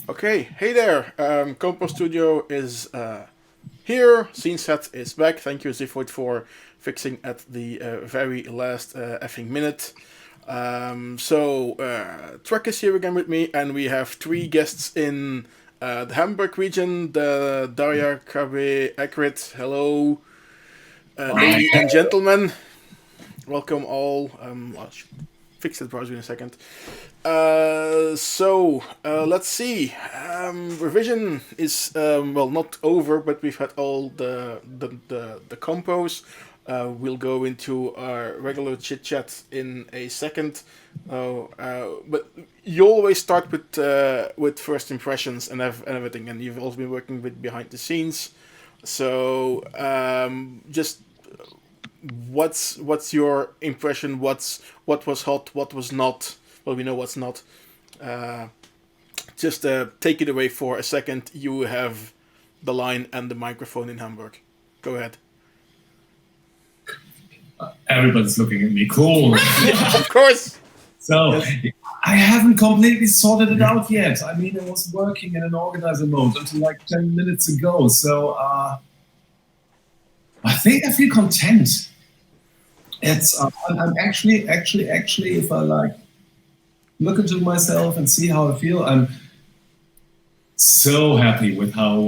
Okay, hey there. Compo Studio is here. Scene set is back. Thank you, Ziphoid, for fixing at the very last effing minute. Trek is here again with me, and we have three guests in the Hamburg region. The Daria Kabe Akrit. Hello, lady and gentlemen. Welcome all. I'll fix the browser in a second. Let's see. Revision is not over, but we've had all the compos. We'll go into our regular chit chat in a second. But you always start with first impressions and everything, and you've also been working with behind the scenes. So just what's your impression? What was hot? What was not? Well, we know what's not. Just take it away for a second. You have the line and the microphone in Hamburg. Go ahead. Everybody's looking at me. Cool. Yeah, of course. So I haven't completely sorted it out yet. I mean, I was working in an organizer mode until like 10 minutes ago. So I think I feel content. It's I'm actually, if I like look into myself and see how I feel, I'm so happy with how it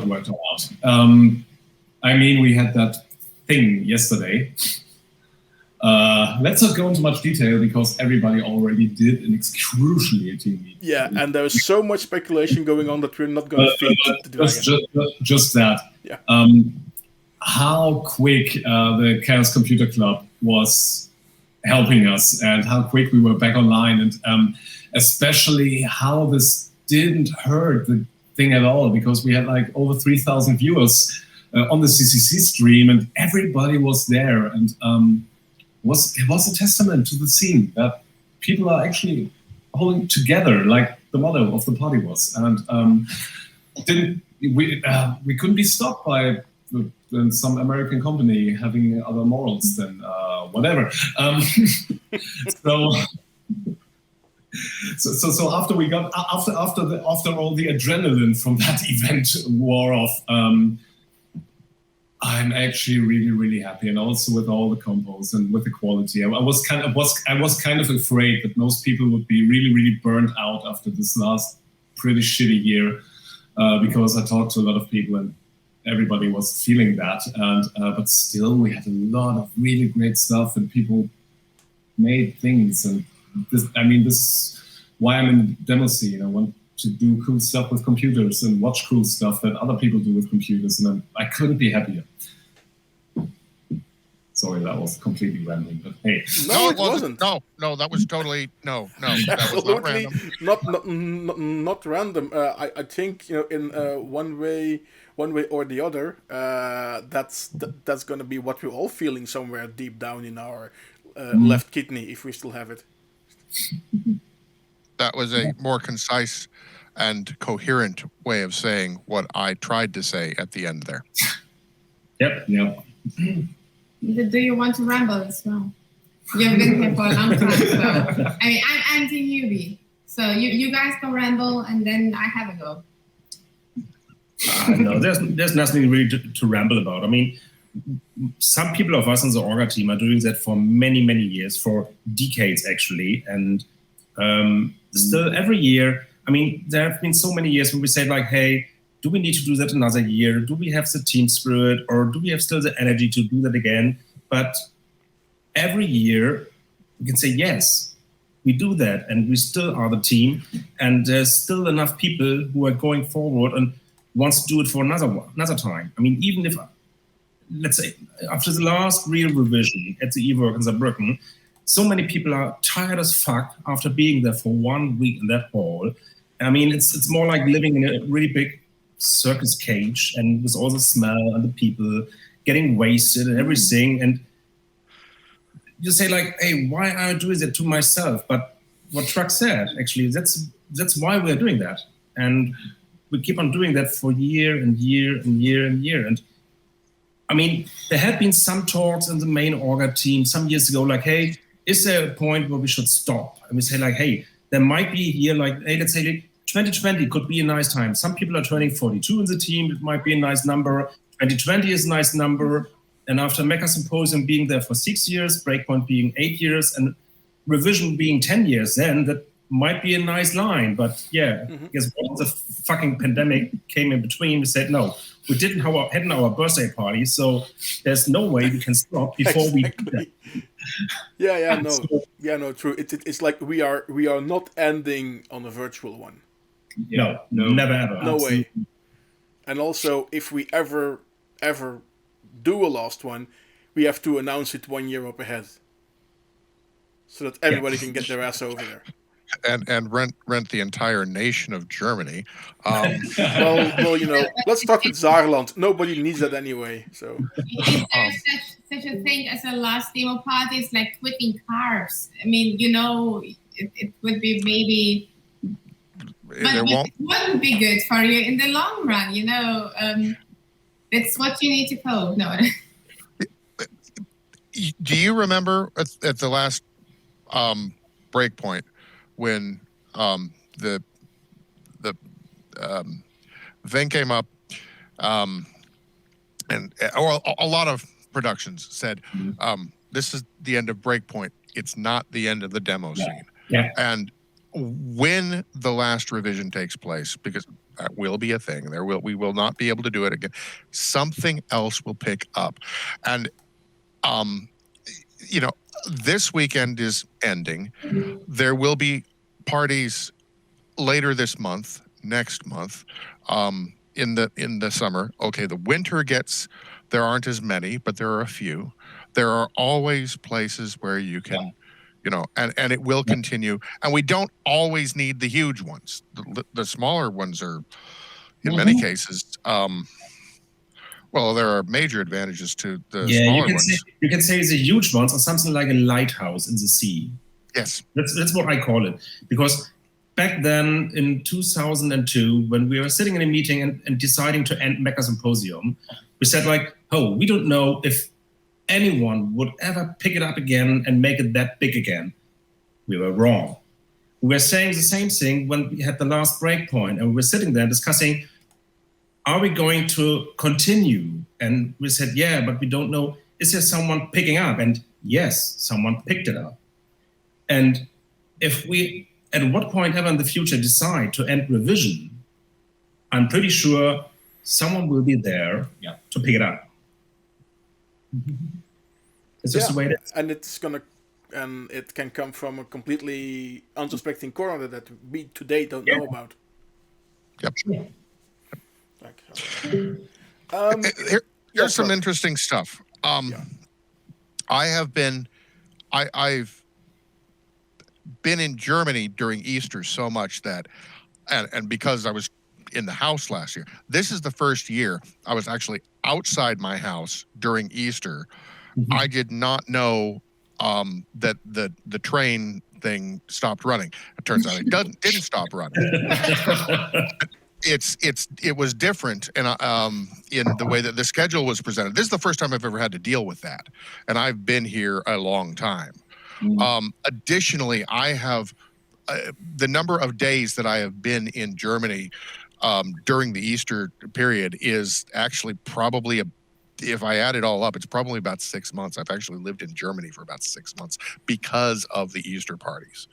worked out. I mean, we had that thing yesterday. Let's not go into much detail because everybody already did an excruciating meeting. Yeah, and there's so much speculation going on that we're not going to fit to do just that. Yeah. How quick the Chaos Computer Club was helping us and how quick we were back online, and especially how this didn't hurt the thing at all, because we had like over 3,000 viewers on the CCC stream and everybody was there, and it was a testament to the scene that people are actually holding together like the motto of the party was, and we couldn't be stopped by some American company having other morals than whatever. So after we got after all the adrenaline from that event wore off, I'm actually really happy, and also with all the compos and with the quality. I was kind of afraid that most people would be really burnt out after this last pretty shitty year, because I talked to a lot of people and everybody was feeling that, and but still we had a lot of really great stuff and people made things, and this is why I'm in the demo scene. I want to do cool stuff with computers and watch cool stuff that other people do with computers, and I couldn't be happier. Sorry, that was completely random, but hey. No, it wasn't. No, that was totally no. That was not random. Not random. I think, in one way or the other, that's going to be what we're all feeling somewhere deep down in our left kidney, if we still have it. That was a more concise and coherent way of saying what I tried to say at the end there. Yep. Do you want to ramble as well? You've been here for a long time, so I mean, I'm Team Yubi. So you guys go ramble, and then I have a go. No, there's nothing really to ramble about. I mean, some people of us in the Orga team are doing that for many years, for decades actually, and still every year. I mean, there have been so many years when we said like, hey, do we need to do that another year? Do we have the team spirit, or do we have still the energy to do that again? But every year we can say, yes, we do that, and we still are the team, and there's still enough people who are going forward and wants to do it for another time. I mean, even if, let's say, after the last real revision at the eWork in Saarbrücken, so many people are tired as fuck after being there for 1 week in that hall. I mean, it's more like living in a really big circus cage, and with all the smell and the people getting wasted and everything, and you say like, hey, why am I doing that to myself? But what Truck said, actually, that's why we're doing that, and we keep on doing that for year and year. And I mean, there had been some talks in the main Orga team some years ago, like, hey, is there a point where we should stop? And we say like, hey, there might be here, like, hey, let's say like 2020 could be a nice time. Some people are turning 42 in the team. It might be a nice number. 2020 is a nice number. And after Mecha Symposium being there for 6 years, Breakpoint being 8 years, and Revision being 10 years, then that might be a nice line. But yeah, guess what? The fucking pandemic came in between. We said, no, we didn't have our birthday party, so there's no way we can stop before we do that. No, true. It's like we are not ending on a virtual one. No, never ever. No way. And also, if we ever do a last one, we have to announce it 1 year up ahead, so that everybody can get their ass over there. And rent the entire nation of Germany. Well, let's talk with Saarland. Nobody needs that anyway. So is there such a thing as a last demo party? It's like quitting carbs. I mean, it would be maybe, but it wouldn't be good for you in the long run. It's what you need to cope. No. Do you remember at the last Breakpoint when the thing came up, and a lot of productions said, this is the end of Breakpoint. It's not the end of the demo scene. Yeah. And when the last revision takes place, because that will be a thing, we will not be able to do it again. Something else will pick up, and this weekend is ending. There will be parties later this month, next month, in the summer. Okay, the winter there aren't as many, but there are a few. There are always places where you can, and it will continue. And we don't always need the huge ones. The smaller ones are, in many cases, well, there are major advantages to the smaller ones. You can say the huge ones are something like a lighthouse in the sea. Yes. That's what I call it. Because back then in 2002, when we were sitting in a meeting and deciding to end Mecha Symposium, we said we don't know if anyone would ever pick it up again and make it that big again. We were wrong. We were saying the same thing when we had the last Breakpoint, and we were sitting there discussing, are we going to continue? And we said, yeah, but we don't know, is there someone picking up? And yes, someone picked it up. And if we, at what point ever in the future, decide to end revision, I'm pretty sure someone will be there to pick it up. It's just the way it is. And it can come from a completely unsuspecting corner that we today don't know about. Yep. Yeah. Here's some interesting stuff. I've been in Germany during Easter so much that, and because I was in the house last year, this is the first year I was actually outside my house during Easter. I did not know that the train thing stopped running. It turns out it didn't stop running. It was different in the way that the schedule was presented. This is the first time I've ever had to deal with that, and I've been here a long time. Additionally, I have the number of days that I have been in Germany during the Easter period is actually probably if I add it all up, it's probably about 6 months. I've actually lived in Germany for about 6 months because of the Easter parties.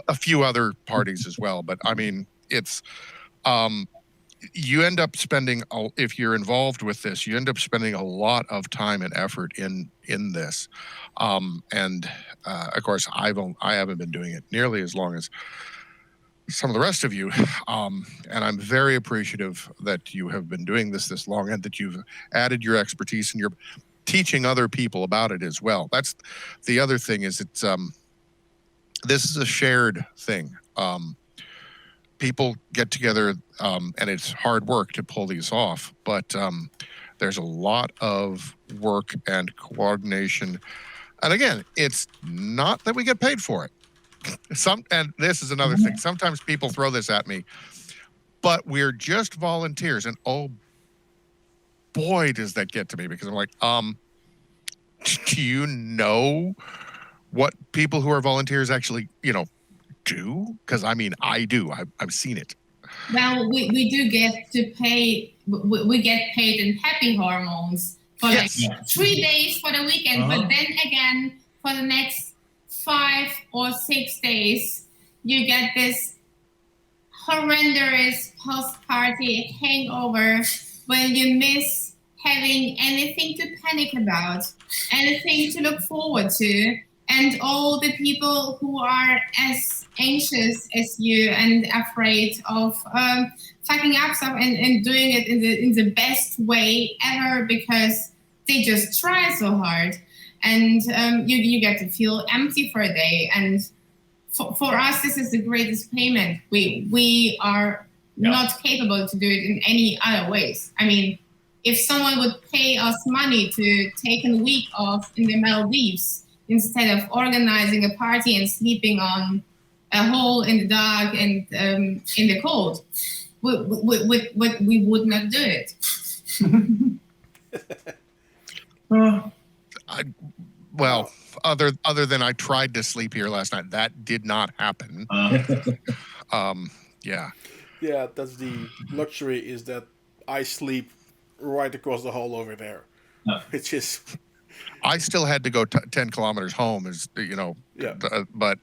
A few other parties as well, but I mean, it's you end up spending, if you're involved with this, you end up spending a lot of time and effort in this. And of course, I haven't been doing it nearly as long as some of the rest of you. And I'm very appreciative that you have been doing this long and that you've added your expertise and you're teaching other people about it as well. That's the other thing is this is a shared thing. People get together and it's hard work to pull these off, but there's a lot of work and coordination. And again, it's not that we get paid for it. And this is another thing. Sometimes people throw this at me, but we're just volunteers. And oh boy, does that get to me because I'm like, do you know what people who are volunteers actually, do? Because I mean, I do. I've seen it. well, we do get to pay. We get paid in happy hormones for like 3 days for the weekend, but then again for the next 5 or 6 days, you get this horrendous post-party hangover when you miss having anything to panic about, anything to look forward to, and all the people who are as anxious as you and afraid of fucking up stuff and doing it in the best way ever because they just try so hard. And you get to feel empty for a day. And for us, this is the greatest payment. We are not capable to do it in any other ways. I mean, if someone would pay us money to take a week off in the Maldives instead of organizing a party and sleeping on a hole in the dark and in the cold, we would not do it. Well, other than I tried to sleep here last night, that did not happen. Yeah. Yeah, that's the luxury, is that I sleep right across the hall over there. It's just... I still had to go 10 kilometers home, but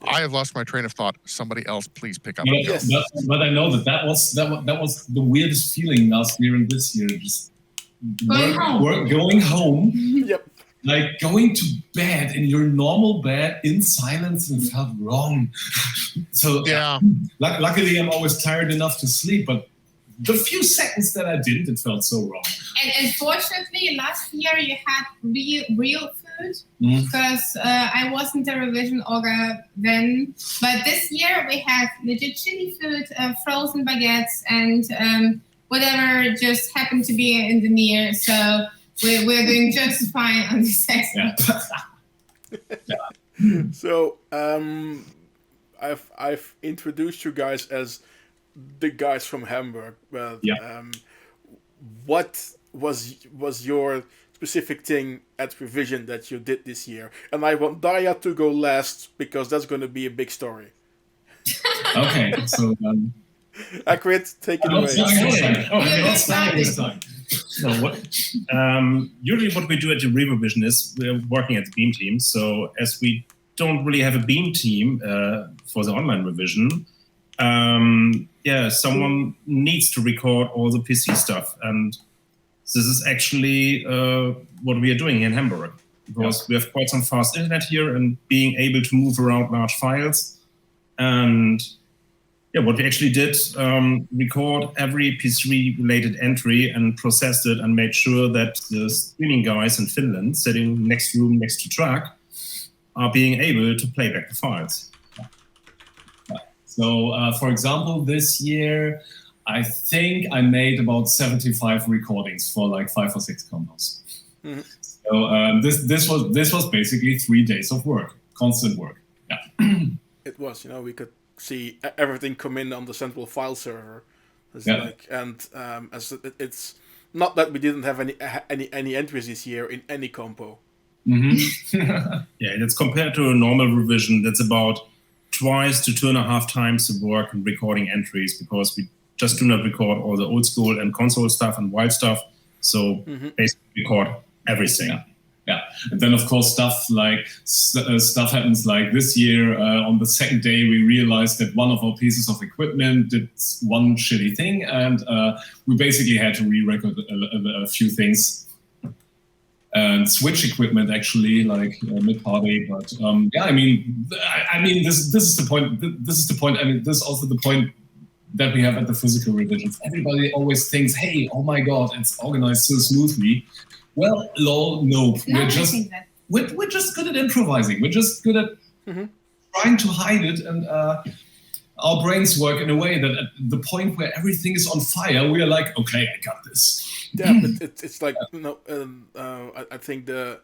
I have lost my train of thought. Somebody else, please pick up. But I know that was the weirdest feeling last year and this year. Just going home. Yep. Like going to bed in your normal bed in silence and felt wrong. So luckily I'm always tired enough to sleep, but the few seconds that I didn't, it felt so wrong. And unfortunately, last year you had real food because I wasn't a revision orga then. But this year we had legit chili food, frozen baguettes, and whatever just happened to be in the near. So we're doing just fine on this aspect. So I've introduced you guys as the guys from Hamburg. What was your specific thing at Revision that you did this year? And I want Daya to go last because that's going to be a big story. Okay, so Akrit, take it away. Let's start this time. So usually what we do at the Revision is we're working at the Beam team. So as we don't really have a Beam team for the online revision, someone needs to record all the PC stuff, and this is actually what we are doing here in Hamburg, because we have quite some fast internet here and being able to move around large files. And what we actually did, record every PC related entry and processed it and made sure that the streaming guys in Finland sitting next to track are being able to play back the files. So, for example, this year, I think I made about 75 recordings for like 5 or 6 combos. Mm-hmm. So this was basically 3 days of work, constant work. Yeah. It was, we could see everything come in on the central file server. It's it's not that we didn't have any entries this year in any compo. Mm-hmm. That's compared to a normal revision. That's about twice to 2.5 times the work in recording entries, because we just do not record all the old school and console stuff and wild stuff. So basically record everything. Yeah, and then of course stuff happens like this year. On the second day, we realized that one of our pieces of equipment did one shitty thing, and we basically had to re-record a few things and switch equipment actually, like mid-party. But this is the point. This is the point. I mean, this is also the point that we have at the physical revisions. Everybody always thinks, "Hey, oh my God, it's organized so smoothly." Well, lol, no. We're just good at improvising. We're just good at trying to hide it, and our brains work in a way that at the point where everything is on fire, we are like, okay, I got this. Yeah, but it's like, I think the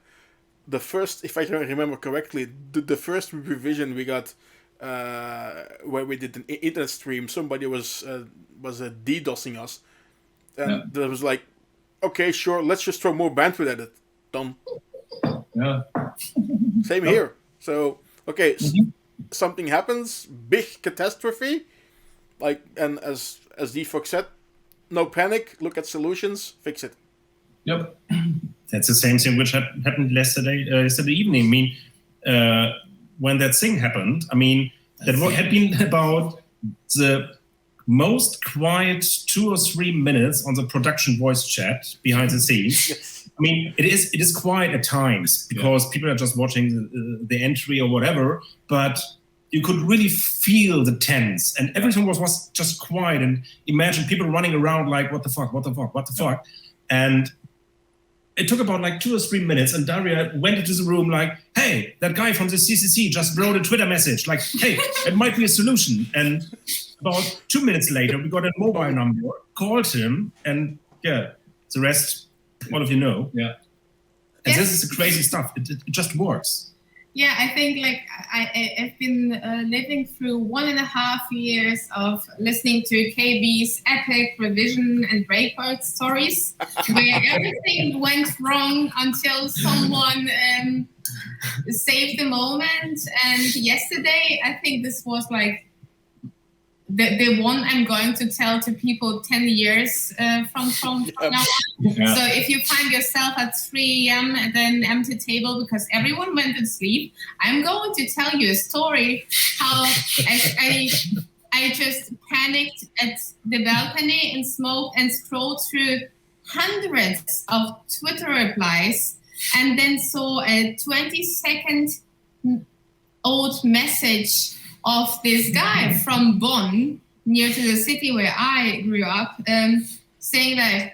first, if I can remember correctly, the first revision we got where we did an internet stream, somebody was DDoSing us, and there was like, okay, sure, let's just throw more bandwidth at it. Done. Yeah. Same here. So Okay, something happens, big catastrophe, and as D-Fox said, no panic, look at solutions, fix it. Yep. That's the same thing which happened yesterday evening. I mean, when that thing happened, I mean, that had been about the most quiet 2 or 3 minutes on the production voice chat behind the scenes. Yes. I mean, it is quiet at times because people are just watching the entry or whatever, but you could really feel the tense, and everything was just quiet. And imagine people running around like, what the fuck? And it took about like 2 or 3 minutes, and Daria went into the room like, hey, that guy from the CCC just wrote a Twitter message like, hey, it might be a solution. And about 2 minutes later, we got a mobile number, called him, and the rest, all of you know. Yeah. And this is the crazy stuff. It just works. Yeah, I think like I've been living through 1.5 years of listening to KB's epic revision and breakpoint stories, where everything went wrong until someone saved the moment. And yesterday, I think this was like the one I'm going to tell to people 10 years from now on. Yeah. So if you find yourself at 3 a.m. at an empty table because everyone went to sleep, I'm going to tell you a story how I just panicked at the balcony and smoked and scrolled through hundreds of Twitter replies and then saw a 20-second old message of this guy from Bonn, near to the city where I grew up, saying that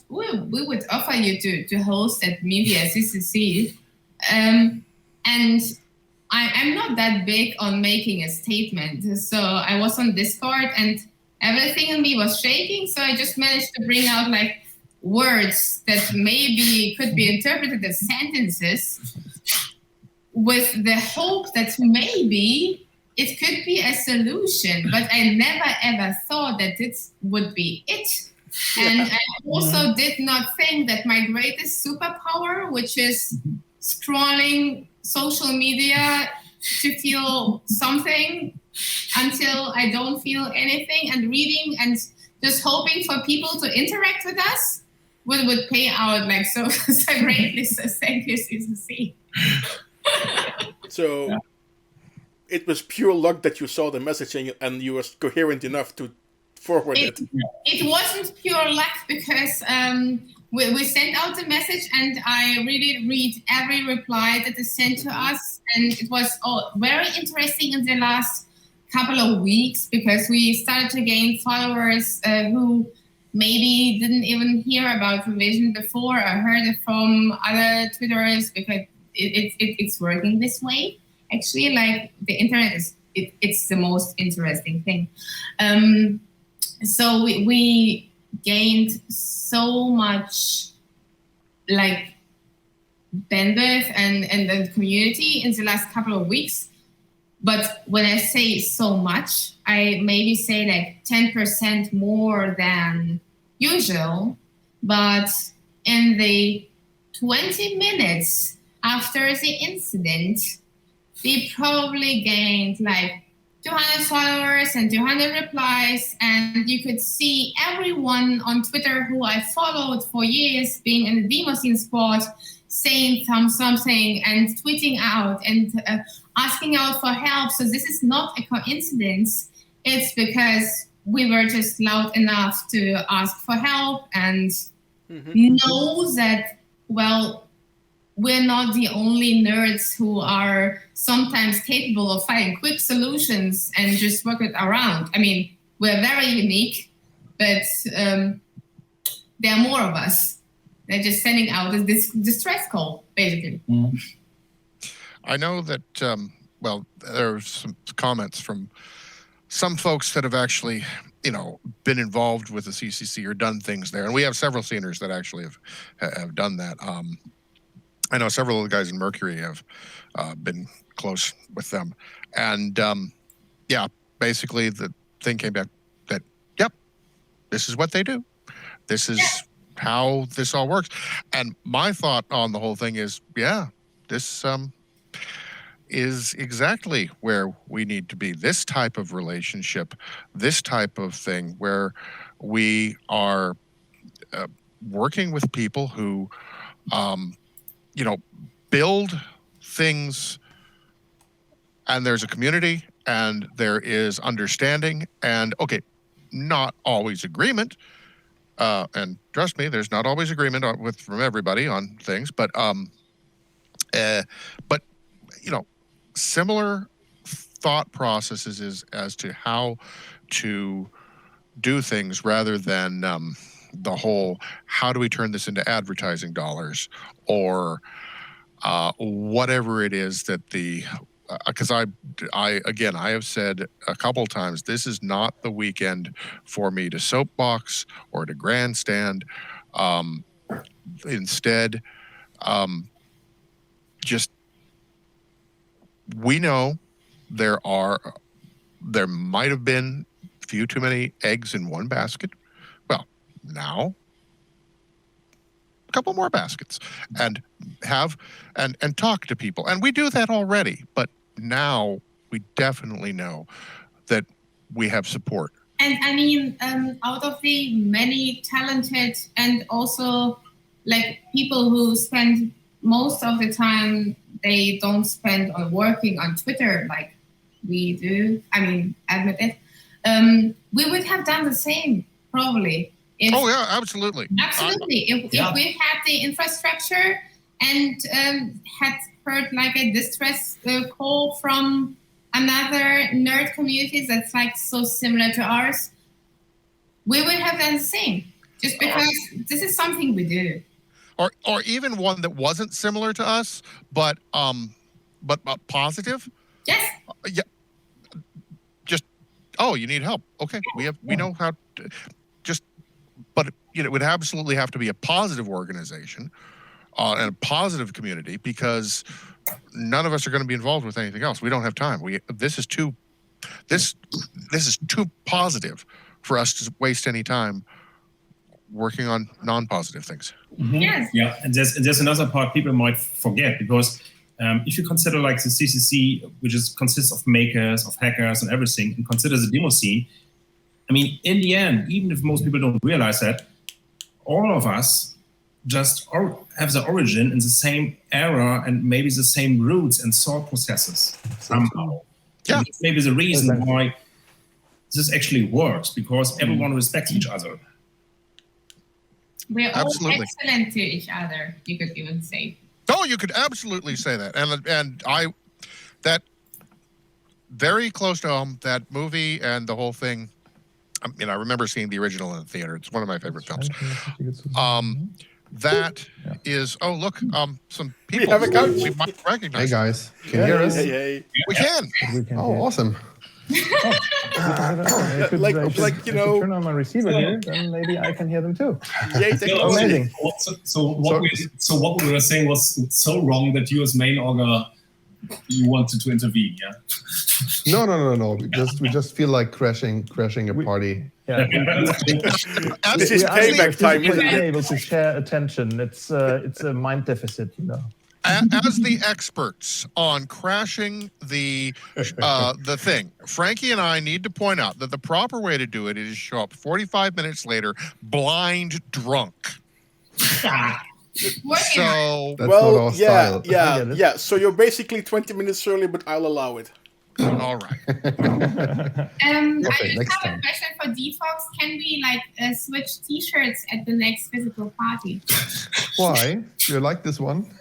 we would offer you to host at media CCC. And I'm not that big on making a statement. So I was on Discord and everything in me was shaking. So I just managed to bring out like words that maybe could be interpreted as sentences with the hope that maybe it could be a solution, but I never ever thought that this would be it. And I also did not think that my greatest superpower, which is scrolling social media to feel something until I don't feel anything, and reading and just hoping for people to interact with us, would pay out like so greatly. So thank you, CCC. So it was pure luck that you saw the messaging and you were coherent enough to forward it. It wasn't pure luck because we sent out the message and I really read every reply that is sent to us. And it was very interesting in the last couple of weeks because we started to gain followers who maybe didn't even hear about revision before or heard it from other Twitterers because it's working this way. Actually, like the internet it's the most interesting thing. So we gained so much like bandwidth and the community in the last couple of weeks. But when I say so much, I maybe say like 10% more than usual. But in the 20 minutes after the incident, we probably gained like 200 followers and 200 replies, and you could see everyone on Twitter who I followed for years being in the Demoscene squad saying something and tweeting out and asking out for help. So this is not a coincidence. It's because we were just loud enough to ask for help and know that, well, we're not the only nerds who are sometimes capable of finding quick solutions and just work it around. I mean, we're very unique, but there are more of us. They're just sending out this distress call, basically. I know that, there are some comments from some folks that have actually, been involved with the CCC or done things there. And we have several sceners that actually have done that. I know several of the guys in Mercury have been close with them. And basically the thing came back that, yep, this is what they do. This is how this all works. And my thought on the whole thing is, this, is exactly where we need to be. This type of relationship, this type of thing where we are working with people who, build things, and there's a community and there is understanding, and okay, not always agreement. And trust me, there's not always agreement from everybody on things, but similar thought processes as to how to do things, rather than the whole how do we turn this into advertising dollars, or whatever it is that because I have said a couple times, this is not the weekend for me to soapbox or to grandstand. Instead, just we know there might have been a few too many eggs in one basket. Well, now a couple more baskets, and talk to people, and we do that already, but now we definitely know that we have support. And I mean, out of the many talented and also like people who spend most of the time, they don't spend on working on Twitter like we do. I mean, admit it. We would have done the same probably. Oh yeah, absolutely. Absolutely. If we had the infrastructure and had heard like a distress call from another nerd community that's like so similar to ours, we would have done the same. Just because this is something we do. Or even one that wasn't similar to us, but positive. Yes. Yeah. Just you need help. Okay, we know how to just. But it would absolutely have to be a positive organization and a positive community, because none of us are going to be involved with anything else. We don't have time. This is too positive for us to waste any time working on non-positive things. Mm-hmm. Yes. Yeah, and there's another part people might forget, because if you consider like the CCC, which consists of makers, of hackers, and everything, and consider the demo scene. I mean, in the end, even if most people don't realize that, all of us just have the origin in the same era and maybe the same roots and thought processes somehow. Yeah. And that's maybe the reason why this actually works, because everyone respects each other. We're all excellent to each other, you could even say. Oh, you could absolutely say that. And that very close to home, that movie and the whole thing. I mean, I remember seeing the original in the theater. It's one of my favorite films. That is, look, some people we have a couch. We might recognize. Hey guys, can you hear us? Hey. We can. Oh, awesome. Like turn on my receiver here, then maybe I can hear them too. Yay, amazing. So what we were saying was so wrong that you as main augur, you wanted to intervene, yeah? No. We just feel like crashing a party. Yeah. This is payback time, isn't it? Able to share attention. It's a mind deficit, As the experts on crashing the thing, Frankie and I need to point out that the proper way to do it is show up 45 minutes later, blind drunk. So that's not our style. Yeah. So you're basically 20 minutes early, but I'll allow it. All right. I just have a question for Defox. Can we switch T-shirts at the next physical party? Why? Do you like this one?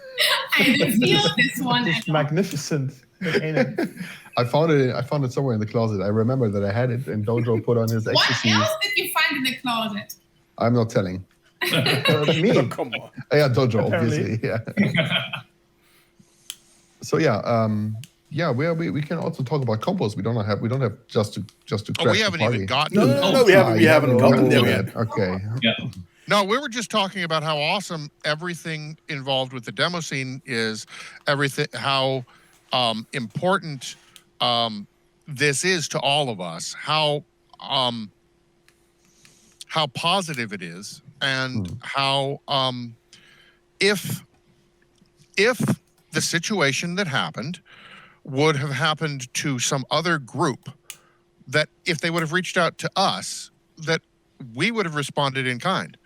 I didn't feel this one. It's magnificent. Ain't it? I found it somewhere in the closet. I remember that I had it, and Dojo put on his ecstasy. What else did you find in the closet? I'm not telling. Me? Oh, come on. Yeah, Dojo, Apparently. obviously. Yeah. So yeah, we can also talk about Compos. We don't have just to crash we haven't the party. even gotten. No, we haven't gotten there yet. Okay. Yeah. No, we were just talking about how awesome everything involved with the demo scene is. Everything, how important this is to all of us. How positive it is, and how if the situation that happened would have happened to some other group, that if they would have reached out to us, that we would have responded in kind,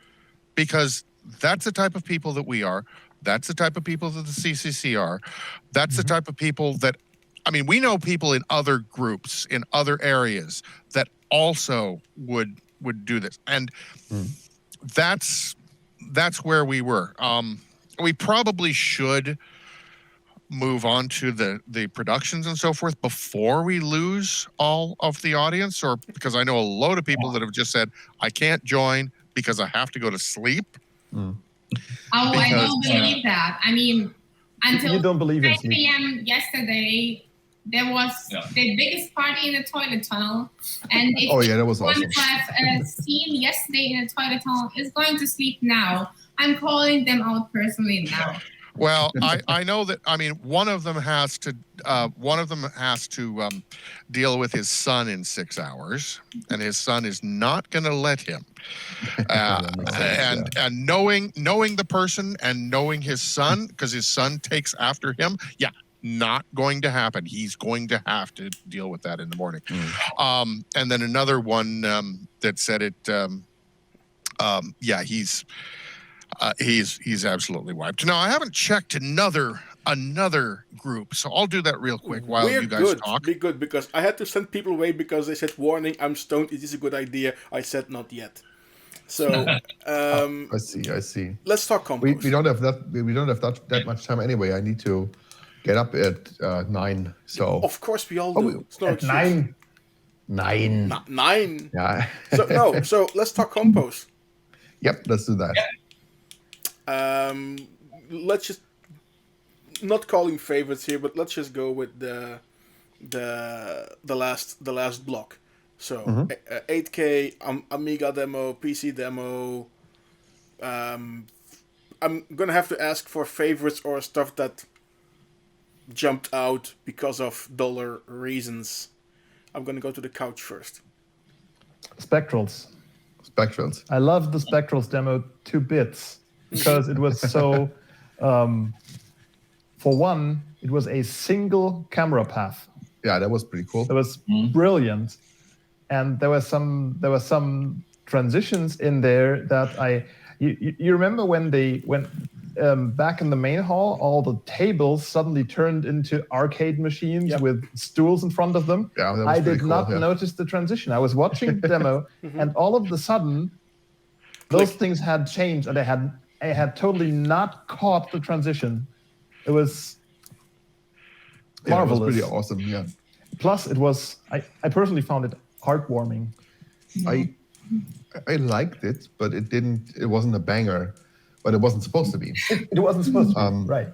because that's the type of people that we are. That's the type of people that the CCC are. That's the type of people that, I mean, we know people in other groups, in other areas, that also would do this. And that's where we were. We probably should move on to the productions and so forth before we lose all of the audience, or because I know a load of people that have just said, I can't join because I have to go to sleep. I don't believe that. I mean, until You don't believe in 9 sleep. p.m. yesterday, there was the biggest party in the toilet tunnel. And if that was awesome. I've seen yesterday in the toilet tunnel is going to sleep now, I'm calling them out personally now. Well, I know that. I mean, one of them has to deal with his son in 6 hours, and his son is not going to let him. And knowing the person and knowing his son, because his son takes after him, not going to happen. He's going to have to deal with that in the morning. And then another one that said it. He's absolutely wiped. Now, I haven't checked another group, so I'll do that real quick while you guys talk. Be good, because I had to send people away because they said, warning, I'm stoned, it is a good idea. I said not yet. So I see. Let's talk Compos. We don't have that much time anyway. I need to get up at 9. So of course we all do. It's no At excuse. 9. 9. Yeah. So let's talk Compos. Yep, let's do that. Let's just not calling favorites here, but let's just go with the last block. So 8K Amiga demo, PC demo. I'm gonna have to ask for favorites or stuff that jumped out because of dollar reasons. I'm gonna go to the couch first. Spectrals. Spectrals. I love the Spectrals demo 2 bits because it was so. For one, it was a single camera path. Yeah, that was pretty cool. That was brilliant, and there were some transitions in there that you remember when back in the main hall, all the tables suddenly turned into arcade machines with stools in front of them. Yeah, that was I pretty did cool, not yeah. notice the transition. I was watching the demo, and all of a sudden, those things had changed, and I had totally not caught the transition. It was marvelous. It was pretty awesome. Yeah. Plus, it was. I personally found it heartwarming. I liked it, but it didn't. It wasn't a banger, but it wasn't supposed to be. It wasn't supposed to be, right.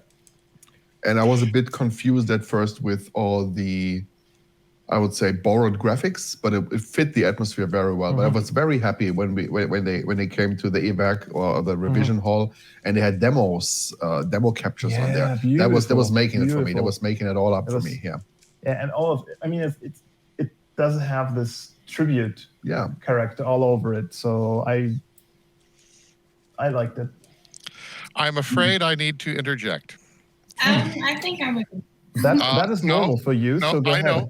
And I was a bit confused at first with all the, I would say, borrowed graphics, but it fit the atmosphere very well. But I was very happy when they came to the evac or the revision hall, and they had demo captures on there. That was making it for me. That was making it all up for me. Yeah. Yeah, and all of it. I mean, it does have this tribute character all over it. So I liked it. I'm afraid I need to interject. I think I would. That is normal for you. No, so go I ahead. know.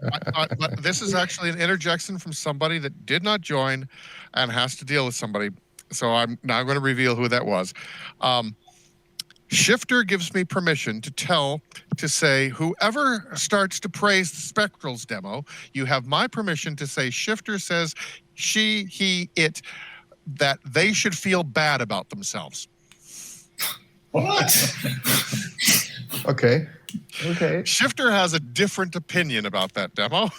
But this is actually an interjection from somebody that did not join and has to deal with somebody. So I'm now going to reveal who that was. Shifter gives me permission to say, whoever starts to praise the Spectrals demo, you have my permission to say, Shifter says she, he, it, that they should feel bad about themselves. What? Okay. Shifter has a different opinion about that demo.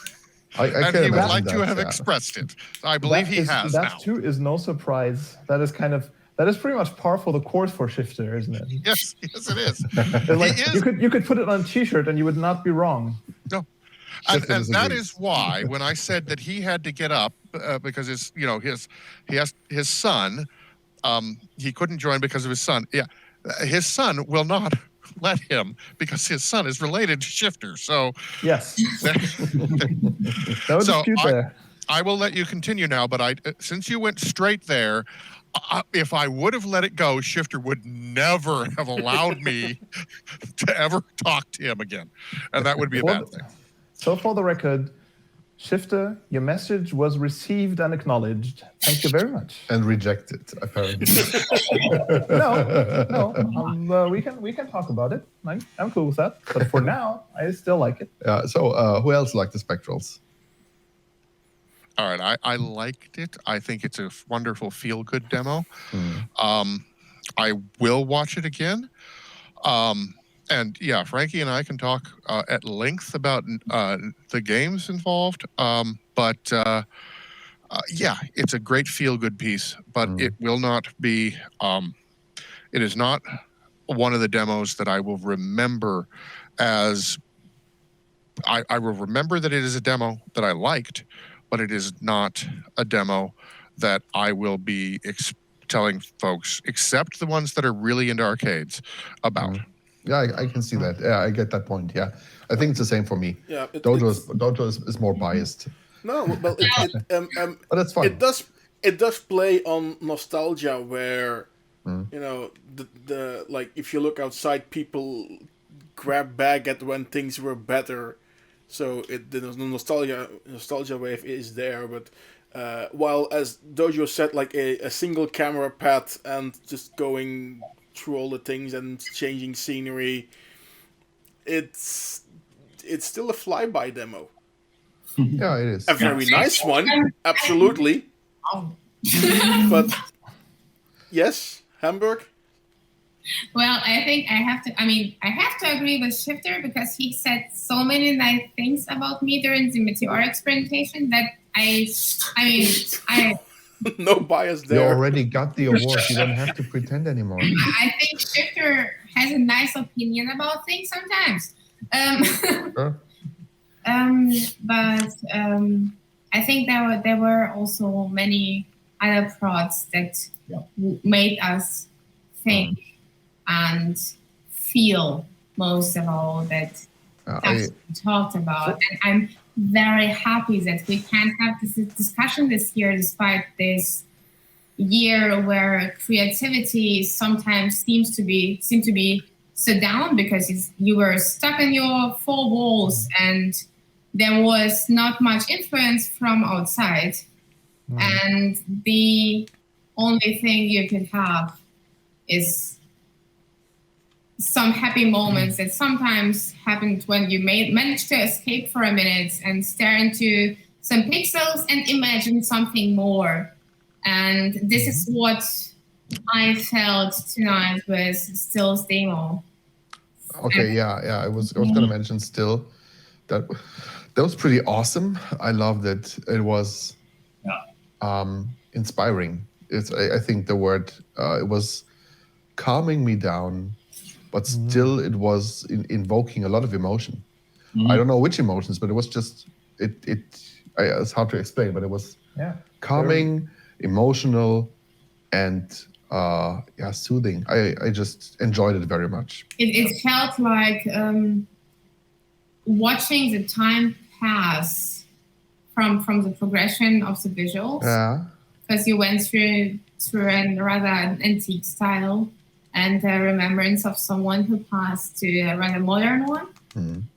And he would like to have expressed it. I believe he has now. That too is no surprise. That is pretty much par for the course for Shifter, isn't it? Yes, it is. You could put it on a T-shirt and you would not be wrong. No, and that is why when I said that he had to get up because his son, he couldn't join because of his son. Yeah, his son will not let him because his son is related to Shifter. So yes, no dispute there. I will let you continue now, but since you went straight there, if I would have let it go, Shifter would never have allowed me to ever talk to him again, and that would be a bad thing. So for the record, Shifter, your message was received and acknowledged. Thank you very much. And rejected, apparently. No. We can talk about it. I'm cool with that. But for now, I still like it. So who else liked the Spectrals? All right, I liked it. I think it's a wonderful feel-good demo. I will watch it again. And yeah, Frankie and I can talk at length about the games involved. Yeah, it's a great feel-good piece, but it will not be. It is not one of the demos that I will remember as. I will remember that it is a demo that I liked, but it is not a demo that I will be telling folks, except the ones that are really into arcades, about. Yeah, I can see that. Yeah, I get that point. Yeah, I think it's the same for me. Yeah, Dojo is more biased. No, well, but that's fine. It does play on nostalgia, where you know the like if you look outside, people grab back at when things were better. So the nostalgia wave is there, but while as Dojo said, like a single camera path and just going through all the things and changing scenery, it's still a flyby demo. Yeah, it is. A very nice one, absolutely. But yes, Hamburg. Well, I think I have to agree with Shifter, because he said so many nice things about me during the Meteorics presentation that I no bias there. You already got the award. You don't have to pretend anymore. I think Shifter has a nice opinion about things sometimes. Sure. But I think there were also many other prods that made us think and feel most of all that we talked about. And I'm very happy that we can have this discussion this year, despite this year where creativity sometimes seem to be so down, because you were stuck in your four walls and there was not much influence from outside. And the only thing you could have is some happy moments that sometimes happened when you managed to escape for a minute and stare into some pixels and imagine something more. And this is what I felt tonight with Still's demo. Okay, I was going to mention Still. That was pretty awesome. I loved it. It was inspiring. I think the word, it was calming me down, but still it was invoking a lot of emotion. I don't know which emotions, but it was just, it's hard to explain, but it was calming, emotional, and soothing. I just enjoyed it very much. It felt like watching the time pass from the progression of the visuals. Yeah. Because you went through a rather antique style and a remembrance of someone who passed to a rather modern one.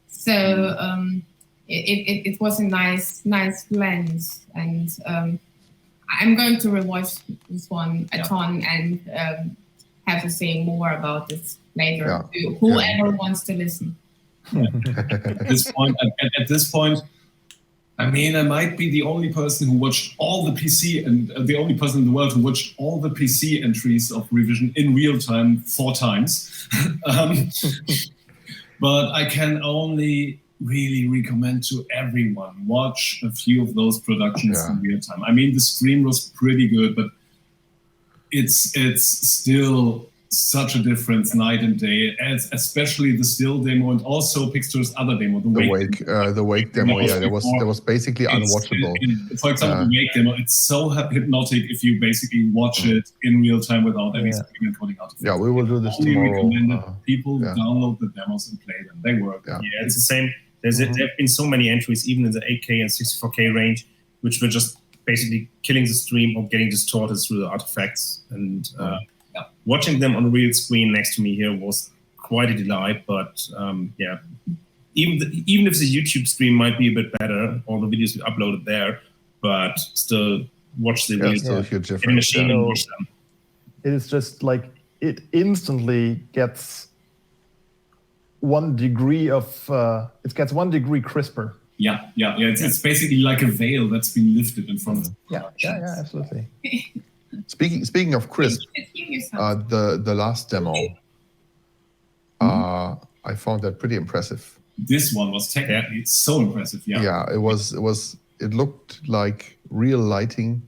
So it was a nice blend, and I'm going to rewatch this one a ton and have to say more about this later to whoever wants to listen. At this point, I mean, I might be the only person who watched all the PC and the only person in the world who watched all the PC entries of Revision in real time 4 times. But I can only really recommend to everyone, watch a few of those productions in real time. I mean, the stream was pretty good, but it's still such a difference night and day, especially the Still demo and also Pixar's other demo, the Wake demo. Yeah, that was basically unwatchable. For example, the Wake demo, it's so hypnotic if you basically watch it in real time without any screen encoding out. Yeah, we will do this tomorrow. People download the demos and play them. They work. Yeah, it's the same. There have been so many entries, even in the 8K and 64K range, which were just basically killing the stream or getting distorted through the artifacts. And watching them on a real screen next to me here was quite a delight. But even if the YouTube stream might be a bit better, all the videos we uploaded there, but still watch the real still a huge difference. in a machine and watch them. It is just like it instantly gets 1 degree of it gets 1 degree crisper. Yeah. It's basically like a veil that's been lifted in front of. Yeah, absolutely. Speaking of crisp, the last demo, I found that pretty impressive. This one was technically so impressive. Yeah, it looked like real lighting,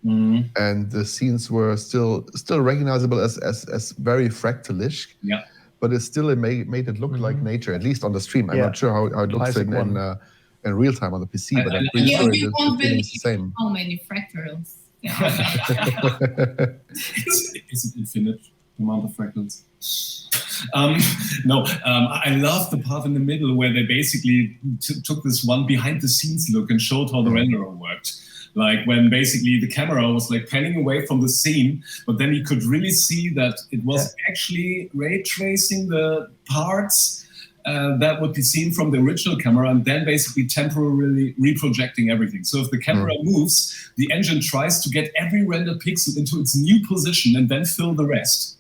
and the scenes were still recognizable as very fractalish. Yeah, but it still made it look like nature, at least on the stream. I'm not sure how it looks in real time on the PC, but I'm pretty sure it's the same. How many fractals? Is it infinite amount of fractals? I love the part in the middle where they basically took this one behind the scenes look and showed how the renderer worked. Like when basically the camera was like panning away from the scene, but then you could really see that it was actually ray tracing the parts that would be seen from the original camera and then basically temporarily reprojecting everything. So if the camera moves, the engine tries to get every rendered pixel into its new position and then fill the rest.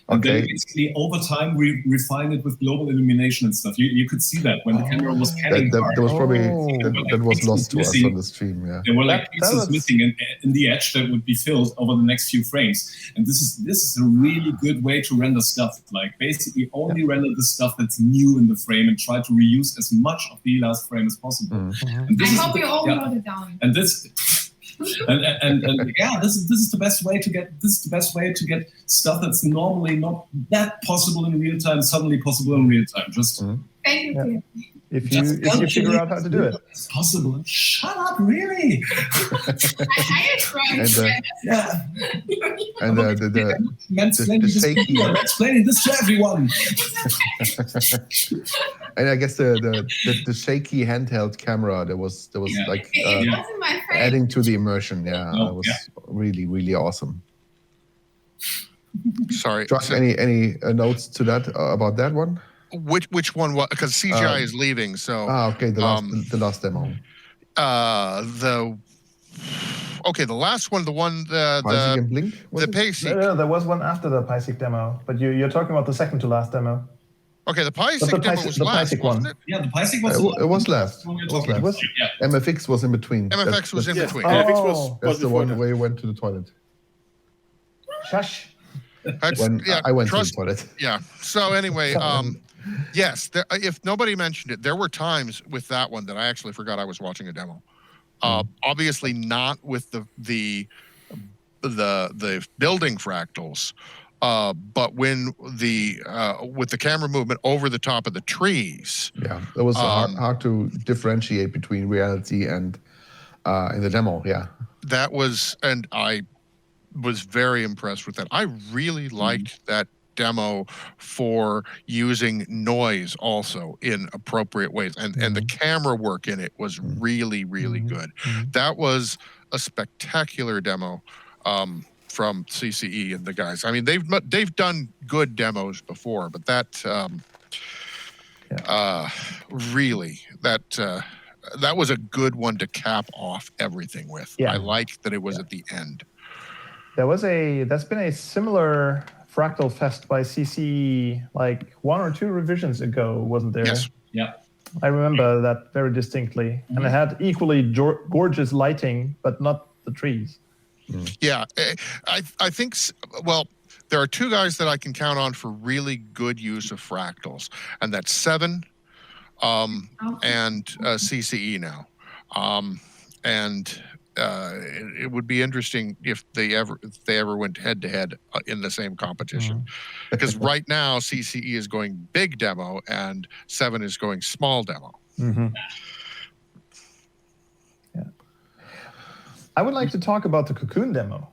And then basically over time we refine it with global illumination and stuff. You could see that when the camera was panning. That was probably that was lost to us on the stream. Yeah, there were like pixels missing in the edge that would be filled over the next few frames. And this is a really good way to render stuff. Like basically only render the stuff that's new in the frame and try to reuse as much of the last frame as possible. And I hope you all wrote it down. And this. This is the best way to get stuff that's normally not that possible in real time suddenly possible in real time. Just thank you. If you figure out how to do it, it's possible. Shut up, really. I tried. And the shaky. I'm explaining this to everyone. And I guess the shaky handheld camera that was like adding to the immersion. Yeah, that was really, really awesome. Sorry, Josh, any notes to that about that one? Which one? What? Because CGI is leaving. So okay, the last demo. The last one, Pisek and Blink? The Pisek. No, there was one after the Pisek demo, but you're talking about the second to last demo. Okay, the Pisek demo was last, wasn't it? Yeah, the Pisek was it was last. MFX was in between. MFX was in between. MFX that's the one where you went to the toilet. Shush. I went to the toilet. Yeah. So anyway, yes. If nobody mentioned it, there were times with that one that I actually forgot I was watching a demo. Obviously, not with the building fractals, but when with the camera movement over the top of the trees. Yeah, it was hard to differentiate between reality and in the demo. Yeah, that was, and I was very impressed with that. I really liked that demo for using noise also in appropriate ways, and the camera work in it was really, really good. That was a spectacular demo from CCE and the guys. I mean, they've done good demos before, but that really that was a good one to cap off everything with. I liked that it was at the end. That's been a similar Fractal Fest by CC like 1 or 2 revisions ago, wasn't there? Yes. Yeah. I remember that very distinctly. And it had equally gorgeous lighting, but not the trees. Yeah. I think, well, there are 2 guys that I can count on for really good use of fractals, and that's Seven and CCE now. It would be interesting if they ever went head to head in the same competition, because right now CCE is going big demo and Seven is going small demo. Yeah, I would like to talk about the Cocoon demo.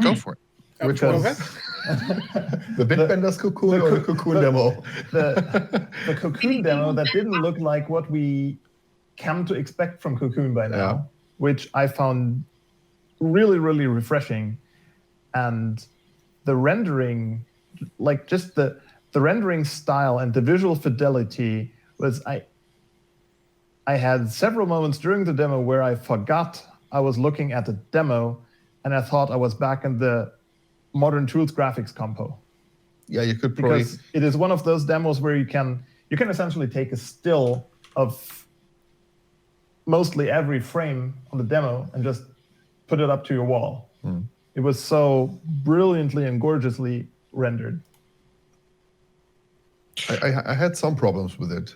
Go for it. Which one? The Bitbender's Cocoon or the Cocoon demo? The Cocoon demo that didn't look like what we come to expect from Cocoon by now. which I found really, really refreshing. And the rendering, like just the rendering style and the visual fidelity was, I had several moments during the demo where I forgot I was looking at the demo and I thought I was back in the Modern Tools graphics compo. Yeah, you could probably... Because it is one of those demos where you can essentially take a still of mostly every frame on the demo and just put it up to your wall. It was so brilliantly and gorgeously rendered. I had some problems with it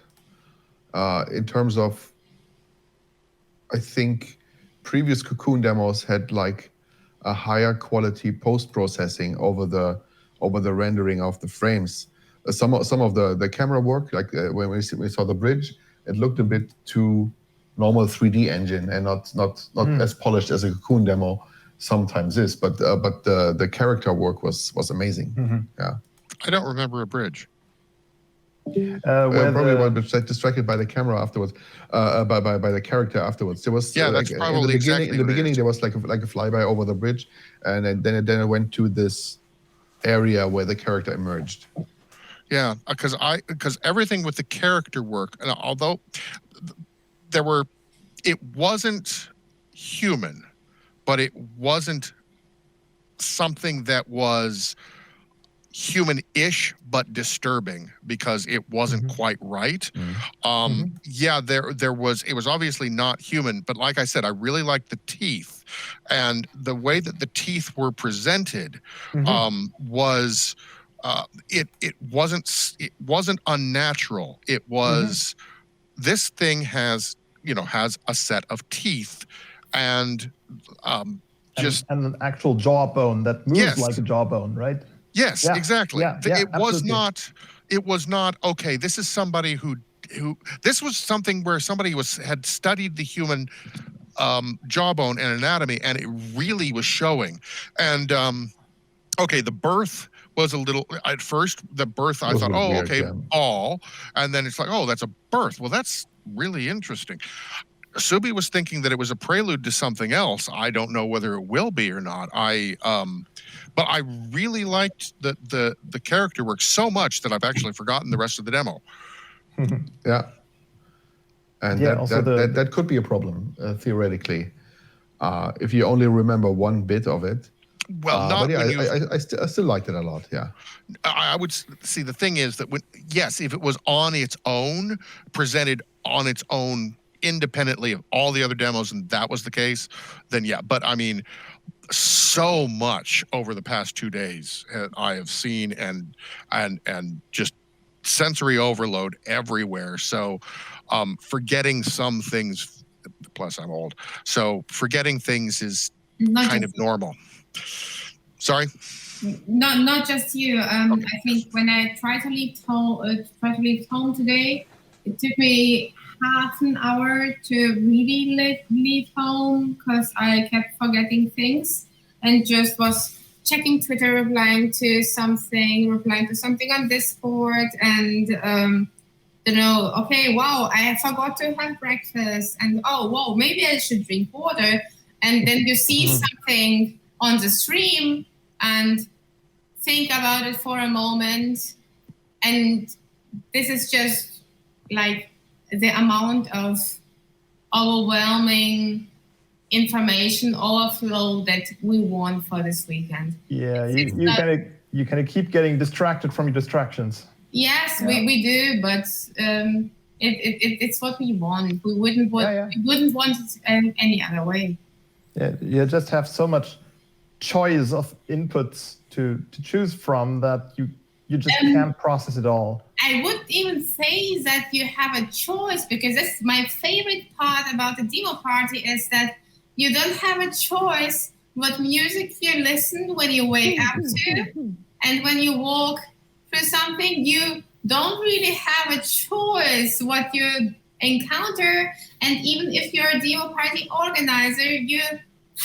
in terms of, I think previous Cocoon demos had like a higher quality post-processing over the rendering of the frames. Some of the camera work, like when we saw the bridge, it looked a bit too normal 3D engine and not as polished as a Cocoon demo sometimes is. But the character work was amazing. Yeah. I don't remember a bridge. Probably one distracted by the camera afterwards, by the character afterwards. There was that's probably in the beginning there was like a flyby over the bridge, and then it went to this area where the character emerged. Yeah, because everything with the character work, and although it wasn't human, but it wasn't something that was human-ish but disturbing because it wasn't quite right. Yeah, it was obviously not human, but like I said, I really liked the teeth, and the way that the teeth were presented was it wasn't unnatural. It was this thing has a set of teeth and just and an actual jawbone that moves like a jawbone, right? Yes, exactly. It was absolutely. It was not okay. This is somebody who this was something where somebody had studied the human jawbone and anatomy, and it really was showing. And okay, the birth was a little at first. The birth, I thought, oh, weird, okay, yeah. ball, and then it's like, oh, that's a birth. Well, that's really interesting. Subi was thinking that it was a prelude to something else. I don't know whether it will be or not. But I really liked the character work so much that I've actually forgotten the rest of the demo. Yeah, and that could be a problem theoretically if you only remember one bit of it. Well, not but yeah, when you. I still liked it a lot. Yeah, I would see. The thing is that if it was on its own, presented on its own, independently of all the other demos, and that was the case, then yeah. But I mean, so much over the past 2 days I have seen, and just sensory overload everywhere. So forgetting some things, plus I'm old, so forgetting things is kind of normal. Sorry? Not just you. Okay. I think when I tried to leave home today, it took me half an hour to really leave home because I kept forgetting things and just was checking Twitter, replying to something on Discord, and okay, wow, I forgot to have breakfast, and oh, wow, maybe I should drink water, and then you see something on the stream and think about it for a moment, and this is just like the amount of overwhelming information overflow that we want for this weekend. Yeah, you kind of keep getting distracted from your distractions. Yes, we do, but it's what we want. We wouldn't want it any other way. Yeah, you just have so much choice of inputs to choose from that you just can't process it all. I wouldn't even say that you have a choice, because that's my favorite part about the demo party is that you don't have a choice what music you listen when you wake up to, and when you walk through something, you don't really have a choice what you encounter. And even if you're a demo party organizer, you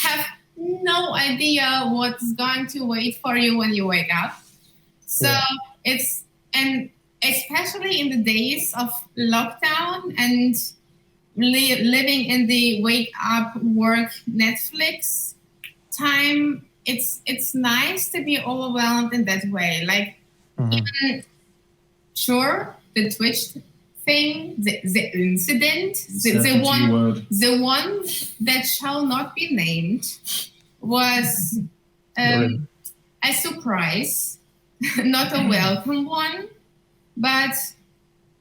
have no idea what's going to wait for you when you wake up. So and especially in the days of lockdown and living in the wake up, work, Netflix time, it's nice to be overwhelmed in that way. Like, even, sure, the Twitch thing, the incident, the one that shall not be named was a surprise, not a welcome one, but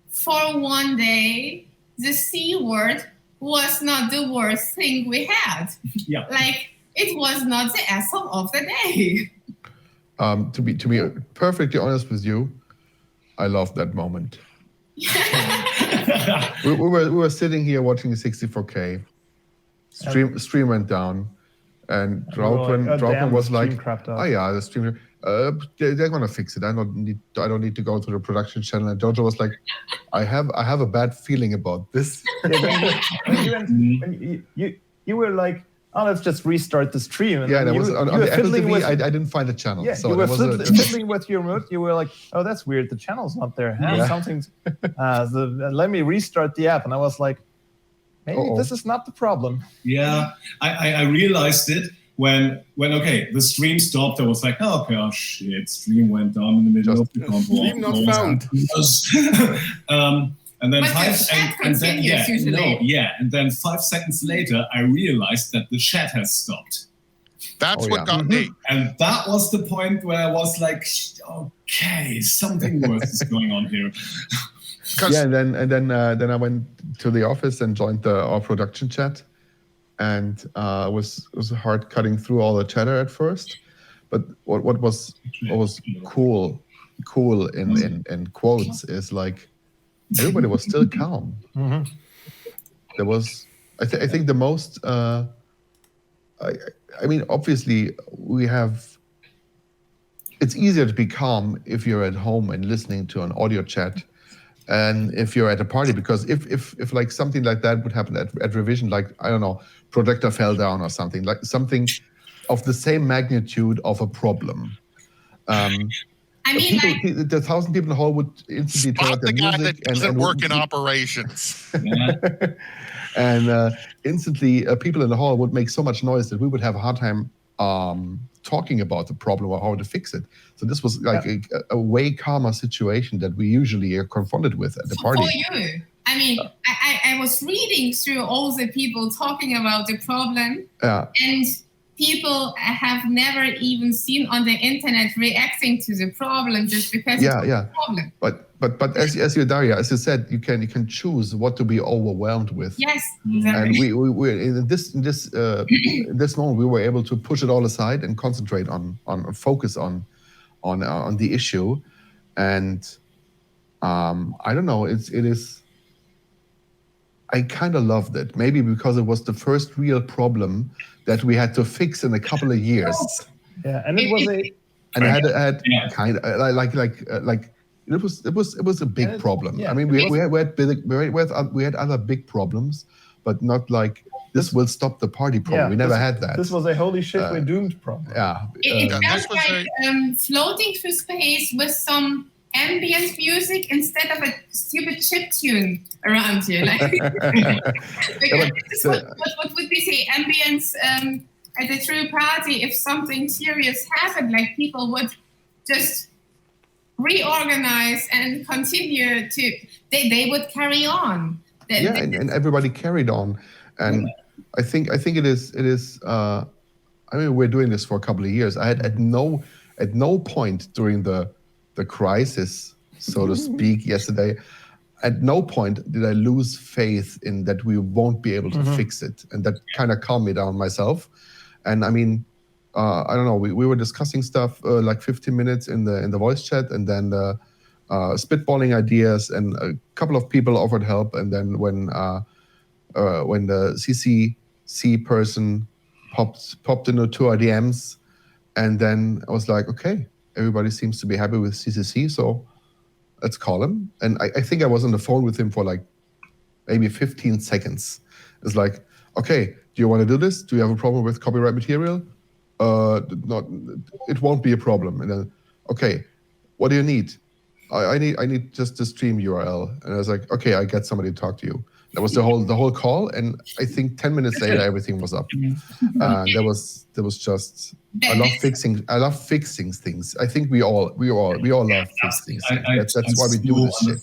for one day, the C word was not the worst thing we had. Yeah. Like, it was not the asshole of the day. To be perfectly honest with you, I loved that moment. we were sitting here watching 64K. Stream went down, and Draupner was like, "Oh yeah, the stream. They're gonna fix it. I don't need to go to the production channel." And Jojo was like, "I have a bad feeling about this." You were like, "Oh, let's just restart the stream." And yeah, there was on the Apple TV. I didn't find a channel. Yeah, so you were fiddling with your remote. You were like, "Oh, that's weird. The channel's not there. Something's." Let me restart the app, and I was like, maybe this is not the problem. Yeah, I realized it when okay, the stream stopped. I was like, oh shit, stream went down in the middle of the Compo. Stream not found. And then and then 5 seconds later, I realized that the chat has stopped. That's what got me. And that was the point where I was like, okay, something worse is going on here. Yeah, and then I went to the office and joined our production chat, and it was hard cutting through all the chatter at first. But what was cool in quotes is like everybody was still calm. There was I think the most. I mean, obviously we have. It's easier to be calm if you're at home and listening to an audio chat. And if you're at a party, because if like something like that would happen at revision, like, I don't know, projector fell down or something, like something of the same magnitude of a problem. I mean, the 1,000 people in the hall would instantly turn up their music and work in operations. And instantly people in the hall would make so much noise that we would have a hard time talking about the problem or how to fix it. So this was like a way calmer situation that we usually are confronted with at the party. For you, I mean, I was reading through all the people talking about the problem, and people have never even seen on the internet reacting to the problem just because it's a problem. But as you, Daria, as you said, you can choose what to be overwhelmed with. Yes, exactly. And we in this moment we were able to push it all aside and concentrate on focus on the issue, and I don't know, it is. I kind of loved it, maybe because it was the first real problem that we had to fix in a couple of years. Yeah, and it was and it had kind of like. It was a big problem. Yeah, I mean, we had other big problems, but not like this will stop the party problem. We never had that. This was a holy shit, we're doomed problem. Yeah. It felt like floating through space with some ambient music instead of a stupid chip tune around you. Like, because this is what would we say, ambience at a true party. If something serious happened, like people would just reorganize and continue to, they would carry on. And everybody carried on. And I think it is I mean, we're doing this for a couple of years. I had at no point during the crisis, so to speak, yesterday, at no point did I lose faith in that we won't be able to fix it. And that kind of calmed me down myself. And I mean, I don't know, we were discussing stuff like 15 minutes in the voice chat, and then spitballing ideas, and a couple of people offered help. And then when the CCC person popped into 2 DMs, and then I was like, okay, everybody seems to be happy with CCC, so let's call him. And I think I was on the phone with him for like maybe 15 seconds. It's like, okay, do you want to do this? Do you have a problem with copyright material? It won't be a problem. And then, okay, what do you need? I need just the stream URL. And I was like, okay, I get somebody to talk to you. That was the whole call, and I think 10 minutes later everything was up. There was just I love fixing things. I think we all love fixing things. That's why we do this shit.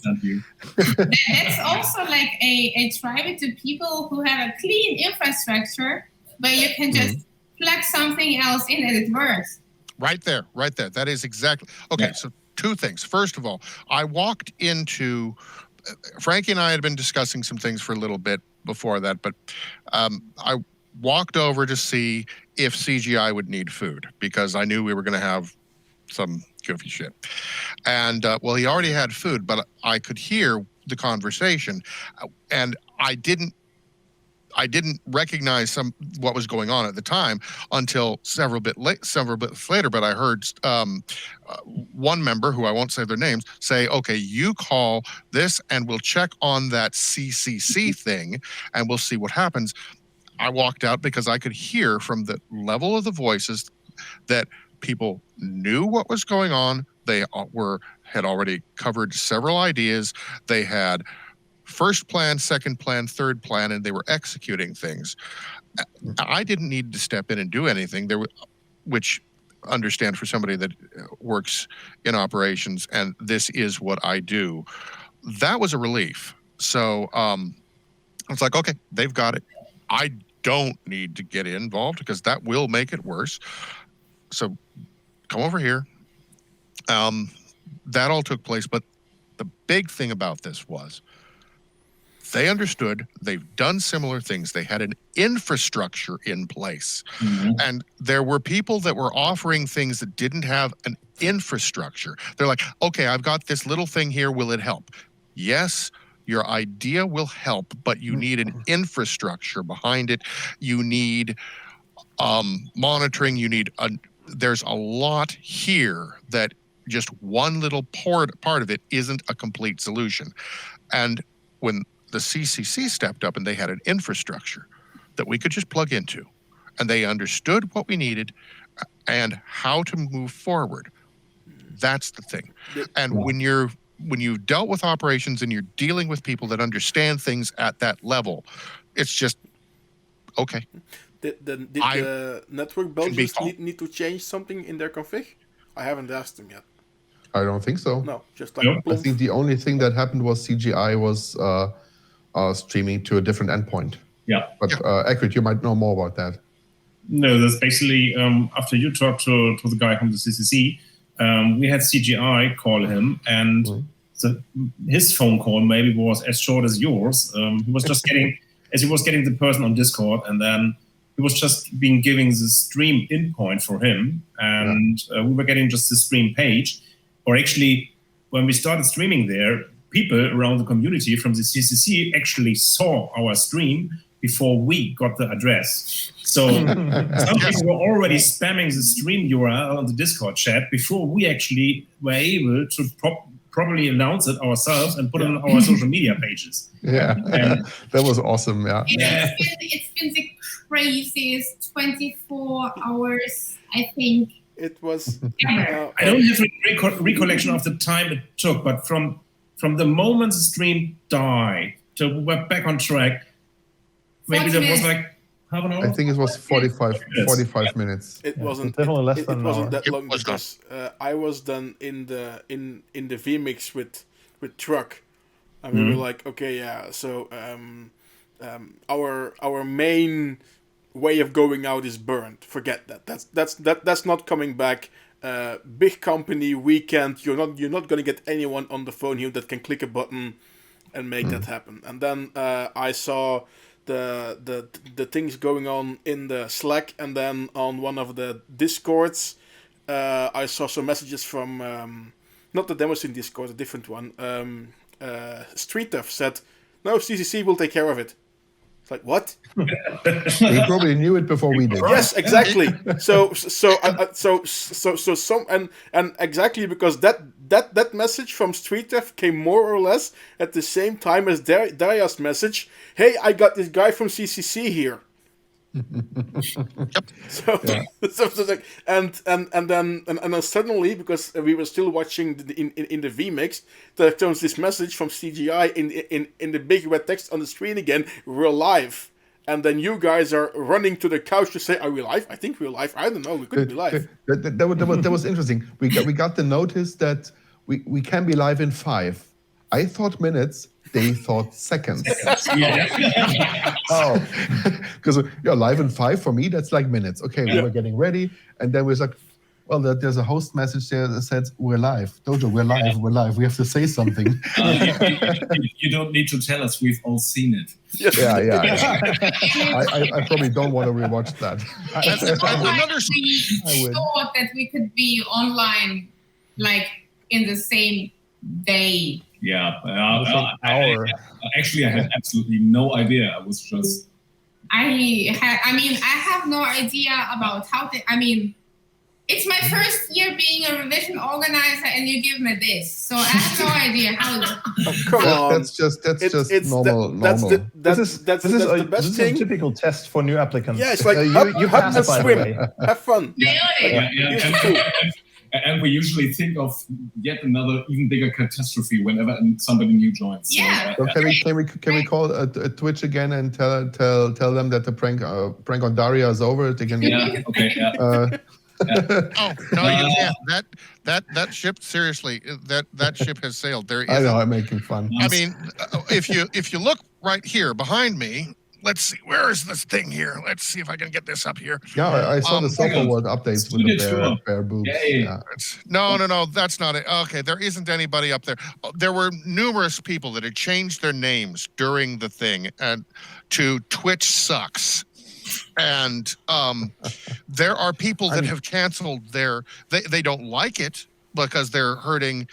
That's also like a tribute to people who have a clean infrastructure where you can just plug something else in and it works. Right there. That is exactly okay. Yeah. So 2 things. First of all, I walked into. Frankie and I had been discussing some things for a little bit before that, but I walked over to see if CGI would need food because I knew we were going to have some goofy shit. And well, he already had food, but I could hear the conversation, and I didn't recognize what was going on at the time until several bits later. But I heard one member, who I won't say their names, say, "Okay, you call this, and we'll check on that CCC thing, and we'll see what happens." I walked out because I could hear from the level of the voices that people knew what was going on. They had already covered several ideas. They had first plan, second plan, third plan, and they were executing things. I didn't need to step in and do anything which understand for somebody that works in operations, and this is what I do. That was a relief. So it's like, okay, they've got it. I don't need to get involved because that will make it worse. So come over here. That all took place, but the big thing about this was they understood. They've done similar things. They had an infrastructure in place. And there were people that were offering things that didn't have an infrastructure. They're like, okay, I've got this little thing here. Will it help? Yes, your idea will help, but you need an infrastructure behind it. You need monitoring. You need there's a lot here that just one little part of it isn't a complete solution. And when the CCC stepped up and they had an infrastructure that we could just plug into, and they understood what we needed and how to move forward. That's the thing. And when you've dealt with operations and you're dealing with people that understand things at that level, it's just okay. Did the network Belgians need to change something in their config? I haven't asked them yet. I don't think so. No, just like I think the only thing that happened was CGI was streaming to a different endpoint. Yeah. But Akrit, you might know more about that. No, that's basically after you talked to the guy from the CCC, we had CGI call him, and his phone call maybe was as short as yours. He was just getting the person on Discord, and then he was just giving the stream endpoint for him, and we were getting just the stream page. Or actually, when we started streaming there, people around the community from the CCC actually saw our stream before we got the address. So some people were already spamming the stream URL on the Discord chat before we actually were able to properly announce it ourselves and put it on our social media pages. Yeah, and that was awesome. Yeah, it's been the craziest 24 hours, I think. It was. I don't have recollection of the time it took, but from the moment the stream died till we're back on track, maybe there was like half an hour. I think it was 45 minutes. It wasn't definitely less it than an wasn't hour. that long because I was then in the vmix with Truck, and we were like, okay, yeah. So our main way of going out is burned. Forget that. That's not coming back. Big company, weekend. You're not gonna get anyone on the phone here that can click a button and make that happen. And then I saw the things going on in the Slack, and then on one of the Discords, I saw some messages from not the Demoscene Discord, a different one. Street Tough said, "No, CCC will take care of it." Like, what? He probably knew it before we did. Yes, exactly. So some and exactly because that message from Street F came more or less at the same time as Daria's message. Hey, I got this guy from CCC here. So, so like, and then suddenly, because we were still watching in the VMix, there comes this message from CGI in the big red text on the screen again. We're live, and then you guys are running to the couch to say, "Are we live?" I think we're live. I don't know. We couldn't be live. That was interesting. We got the notice that we can be live in 5. I thought minutes. They thought seconds. Oh, because you're live in 5 for me. That's like minutes. Okay, we were getting ready, and then we was like, well, there's a host message there that says we're live. Dojo, we're live. We're live. We have to say something. You don't need to tell us. We've all seen it. Yeah. I probably don't want to rewatch that. I thought that we could be online, like in the same day. Yeah. Actually, I had absolutely no idea. I was just. I have no idea about how to. It's my first year being a revision organizer, and you give me this, so I have no idea how. Come on, that's just normal. This is the best thing. A typical test for new applicants. Yeah, it's like you have to by swim, the way. have fun. And we usually think of yet another even bigger catastrophe whenever somebody new joins. Yeah. So can we call a Twitch again and tell them that the prank on Daria is over? They can. Yeah. Okay. Yeah. Oh no, you can't. That ship, seriously, that ship has sailed. There is. I know, I'm making fun. I mean, if you look right here behind me, let's see, where is this thing here? Let's see if I can get this up here. Yeah, I saw the Sofa World updates with the bare boobs. Yeah. No, that's not it. Okay, there isn't anybody up there. There were numerous people that had changed their names during the thing and to Twitch Sucks. And there are people that have canceled they don't like it because they're hurting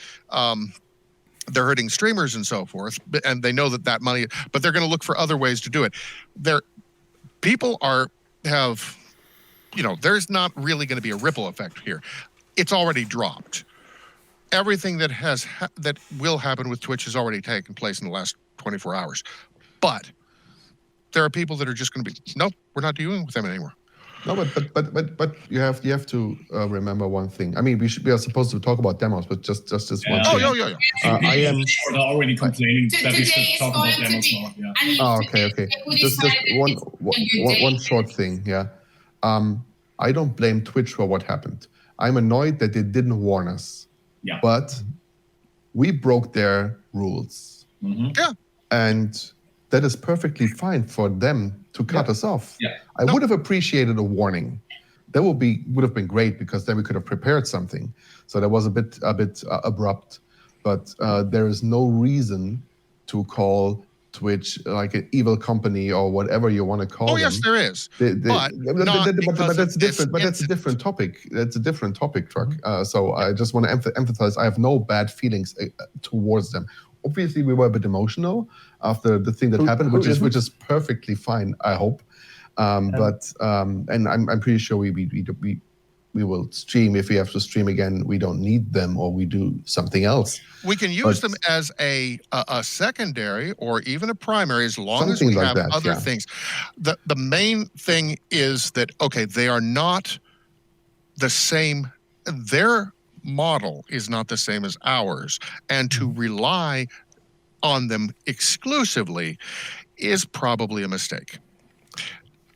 streamers and so forth, and they know that money, but they're going to look for other ways to do it. People there's not really going to be a ripple effect here. It's already dropped. Everything that that will happen with Twitch has already taken place in the last 24 hours. But there are people that are just going to be, nope, we're not dealing with them anymore. No, but you have to remember one thing. I mean, we are supposed to talk about demos, but just this one thing. Yeah. I am already complaining that we should talk about demos more. Yeah. Okay. Just one short thing. Yeah. I don't blame Twitch for what happened. I'm annoyed that they didn't warn us. Yeah. But we broke their rules. Mm-hmm. Yeah. And that is perfectly fine for them to cut us off. Yeah. I would have appreciated a warning. That would have been great because then we could have prepared something. So that was a bit abrupt, but there is no reason to call Twitch like an evil company or whatever you want to call them. Oh yes, there is. But that's different. But that's a different topic. That's a different topic, Truck. So I just want to emphasize: I have no bad feelings towards them. Obviously, we were a bit emotional after the thing that happened, which is perfectly fine. I hope, but I'm pretty sure we will stream if we have to stream again. We don't need them, or we do something else. We can use them as a secondary or even a primary, as long as we have other things. The main thing is that they are not the same. Their model is not the same as ours, and to rely on them exclusively is probably a mistake.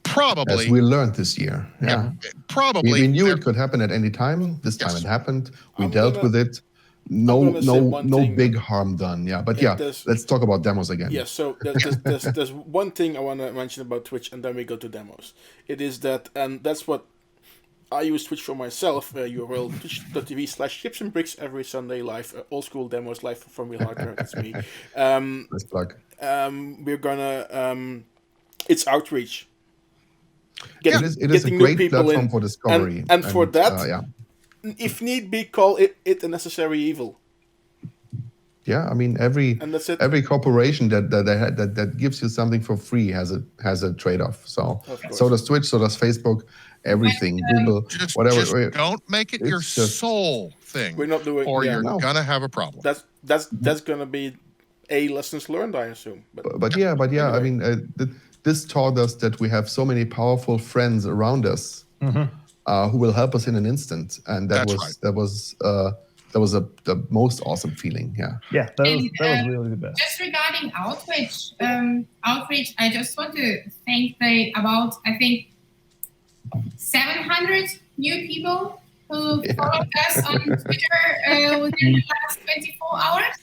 Probably, as we learned this year. Yeah. Probably we knew it could happen at any time. This time it happened. We dealt with it. No big harm done. Yeah, but let's talk about demos again. Yeah, so there's one thing I want to mention about Twitch, and then we go to demos. It is that, and that's what I use Twitch for myself. URL twitch.tv/chips and bricks every Sunday live. Old school demos live from Real Hardware. That's me. Nice plug. We're gonna. It's outreach. It is a great platform for discovery. And for that, if need be, call it a necessary evil. Yeah, I mean every corporation that gives you something for free has a trade-off. So does Twitch, so does Facebook, everything, Google, whatever. Just don't make it your sole thing. We're not doing, or you're gonna have a problem. That's gonna be a lessons learned, I assume. But anyway. I mean, this taught us that we have so many powerful friends around us who will help us in an instant, and that was the most awesome feeling. Yeah, that was really the best. Just regarding outreach, I just want to thank I think 700 new people who followed us on Twitter within the last 24 hours.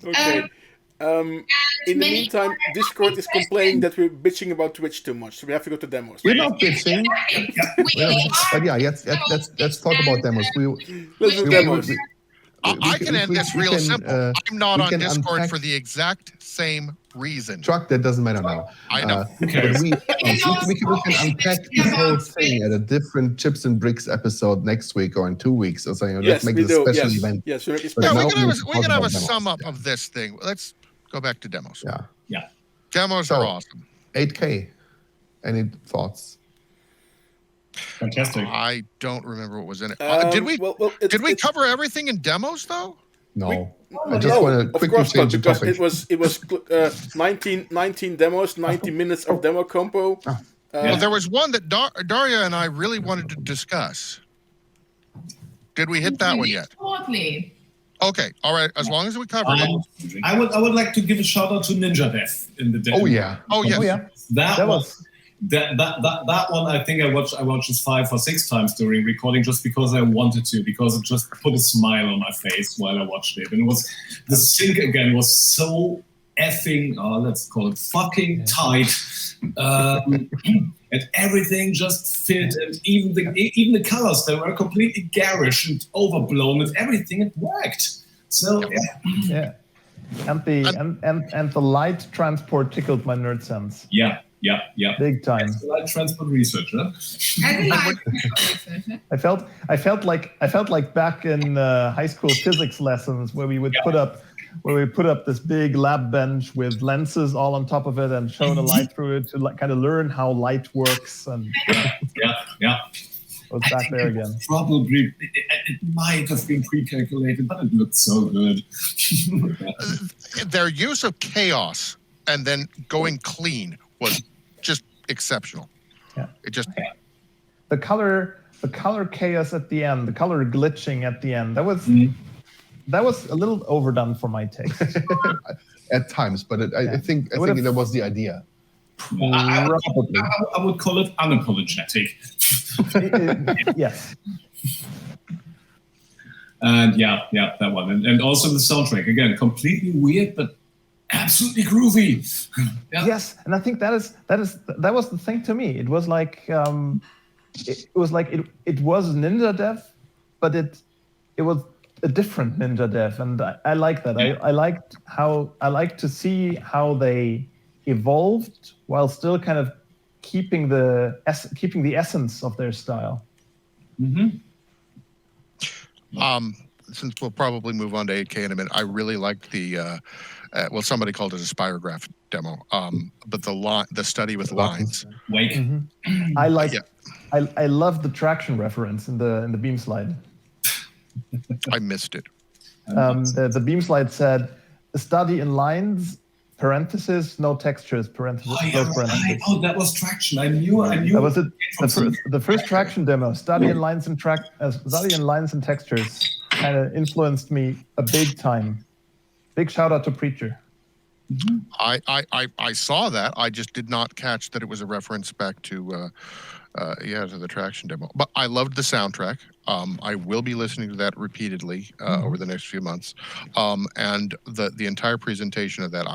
Okay. In the meantime, Discord is complaining that we're bitching about Twitch too much, so we have to go to demos. We're not bitching. But yeah, let's talk about demos. Let's do demos. I can end this real simple. I'm not on Discord for the exact same reason. Truck, that doesn't matter now. I know. But we can unpack this whole thing at a different Chips and Bricks episode next week or in 2 weeks or something. Yes, let's make we it a do. special Yes. event. Yes, we can have a sum up of this thing. Let's go back to demos. Yeah. Demos are awesome. 8K. Any thoughts? Fantastic. I don't remember what was in it. Did we cover everything in demos though? No. I just want to quickly change the topic. It was 19 demos, 90 minutes of demo compo. Well, there was one that Daria and I really wanted to discuss. Did we hit that one yet? Totally. Okay, all right. As long as we covered it. I would like to give a shout out to Ninja Death in the demo. Oh yeah. That one I think I watched this 5 or 6 times during recording just because I wanted to, because it just put a smile on my face while I watched it. And it was the sync again was so effing let's call it fucking tight. And everything just fit, and even the colors, they were completely garish and overblown, and everything it worked. So yeah. And the light transport tickled my nerd sense. Yeah. Big time. That's light transport researcher. I felt like back in high school physics lessons where we would put up this big lab bench with lenses all on top of it and shone a light through it to kind of learn how light works. And yeah. Was back there again. Probably it might have been pre-calculated, but it looked so good. Their use of chaos and then going clean was just exceptional. Yeah. It just the color chaos at the end, the color glitching at the end. That was a little overdone for my taste. At times, but I think that was the idea. I would call it unapologetic. Yes. And yeah, that one, and also the soundtrack again, completely weird, but absolutely groovy. Yeah. Yes, and I think that was the thing to me. It was like it was Ninja Dev, but it was a different Ninja Dev, and I like that. I liked to see how they evolved while still kind of keeping the essence of their style. Mm-hmm. Since we'll probably move on to 8K in a minute, I really liked the somebody called it a spirograph demo, but the study with lines. Wake. Mm-hmm. I love the traction reference in the beam slide. I missed it. The beam slide said a study in lines, parentheses, no textures, parentheses, no parentheses. Oh, that was traction. I knew. That was it. The first traction demo, study in lines and textures, kind of influenced me a big time. Big shout out to Preacher. Mm-hmm. I saw that. I just did not catch that it was a reference back to to the traction demo. But I loved the soundtrack. I will be listening to that repeatedly over the next few months. And the entire presentation of that,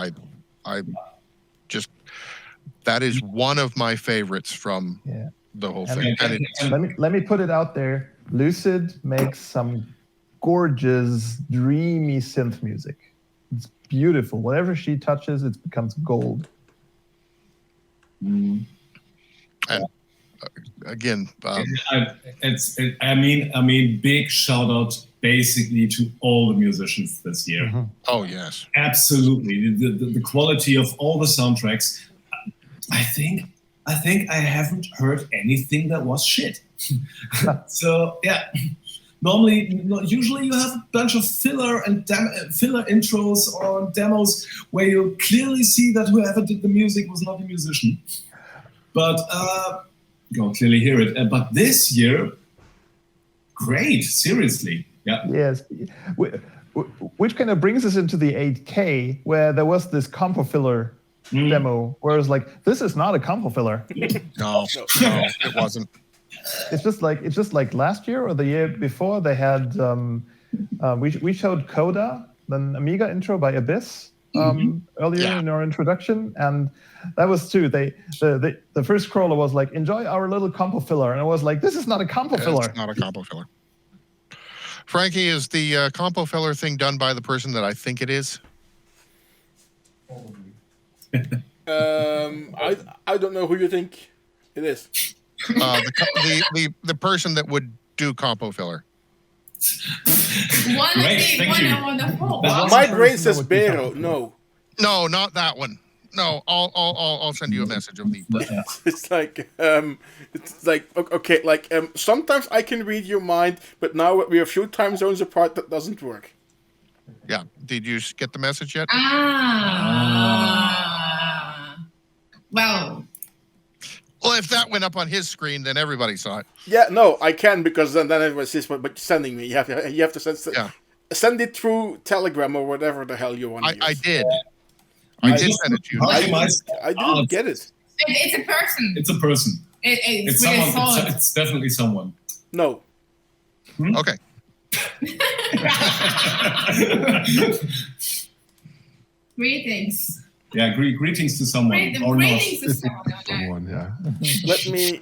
that is one of my favorites from the whole thing. Let me put it out there. Lucid makes some gorgeous, dreamy synth music. It's beautiful. Whatever she touches, it becomes gold. Mm. And again, big shout out basically to all the musicians this year. Mm-hmm. Oh yes, absolutely. The quality of all the soundtracks. I think I haven't heard anything that was shit. So yeah, usually you have a bunch of filler and filler intros or demos where you clearly see that whoever did the music was not a musician. But you can clearly hear it. But this year, great, seriously. Yeah. Yes. Which kind of brings us into the 8K, where there was this Compo filler demo, where it's like, this is not a Compo filler. No, it wasn't. It's just like last year or the year before they had we showed Coda, then Amiga intro by Abyss earlier in our introduction, and that was too. The first crawler was like, enjoy our little Compo filler, and I was like, this is not a Compo filler. It's not a Compo filler. Frankie, is the Compo filler thing done by the person that I think it is? I don't know who you think it is. The person that would do Compo filler. My brain says Bero. No, not that one. No, I'll send you a message of the. It's like okay, like sometimes I can read your mind, but now we are a few time zones apart. That doesn't work. Yeah. Did you get the message yet? Well, if that went up on his screen, then everybody saw it. Yeah, no, I can, because then everyone sees what you're sending me. You have to send it through Telegram or whatever the hell you want to use. I did. I did send it to you. I didn't get it. It's a person. It's a person. It's someone. It's definitely someone. No. Okay. Greetings. Yeah, greetings to someone. Greetings to someone. Someone, yeah. Let me.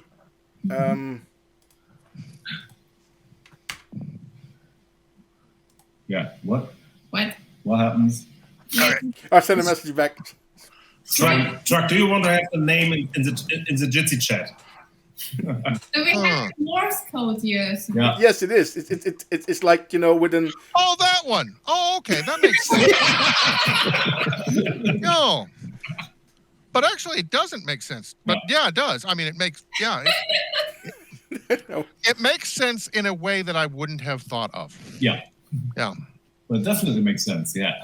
Yeah. What? What? What happens? I'll send a message back. Truck, do you want to have the name in the Jitsi chat? Do we have Morse code here? Yeah. Yes, it is. It's like, within. Oh, that one. Oh, okay, that makes sense. No, but actually, it doesn't make sense. But yeah, it does. I mean, it makes it makes sense in a way that I wouldn't have thought of. Yeah. Yeah. But it definitely makes sense. Yeah.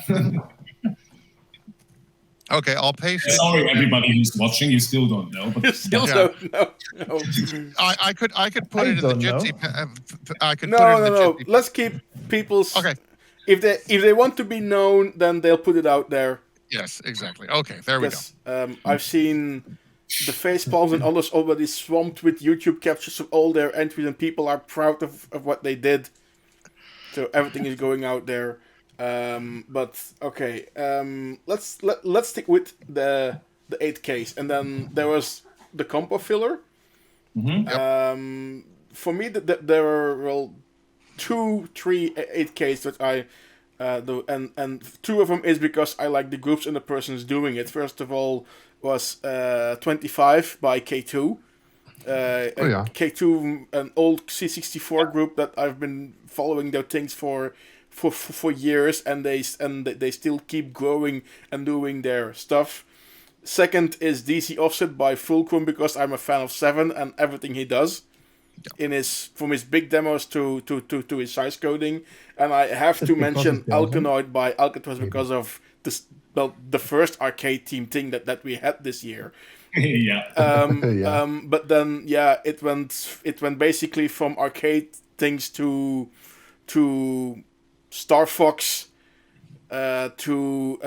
Okay, I'll paste. Sorry, everybody who's watching, you still don't know. But Still don't know. No. I could put it in the Jitsi. I could put it in the Jitsi. Let's keep people's. Okay. If they want to be known, then they'll put it out there. Yes, exactly. Okay, there we go. I've seen the Facepalms and others already swamped with YouTube captures of all their entries, and people are proud of what they did. So everything is going out there. But okay, let's stick with the 8Ks, and then there was the Compo filler. For me, there were 2, 3 8Ks that I do, and 2 of them is because I like the groups and the persons doing it. First of all, was 25 by K2. K2, an old C64 group that I've been following their things for years, and they still keep growing and doing their stuff. Second is DC Offset by Fulcrum, because I'm a fan of Seven and everything he does from his big demos to his size coding. And I have to mention Alkanoid by Alcatraz because of the first arcade team thing that we had this year. But then it went basically from arcade things to Star Fox to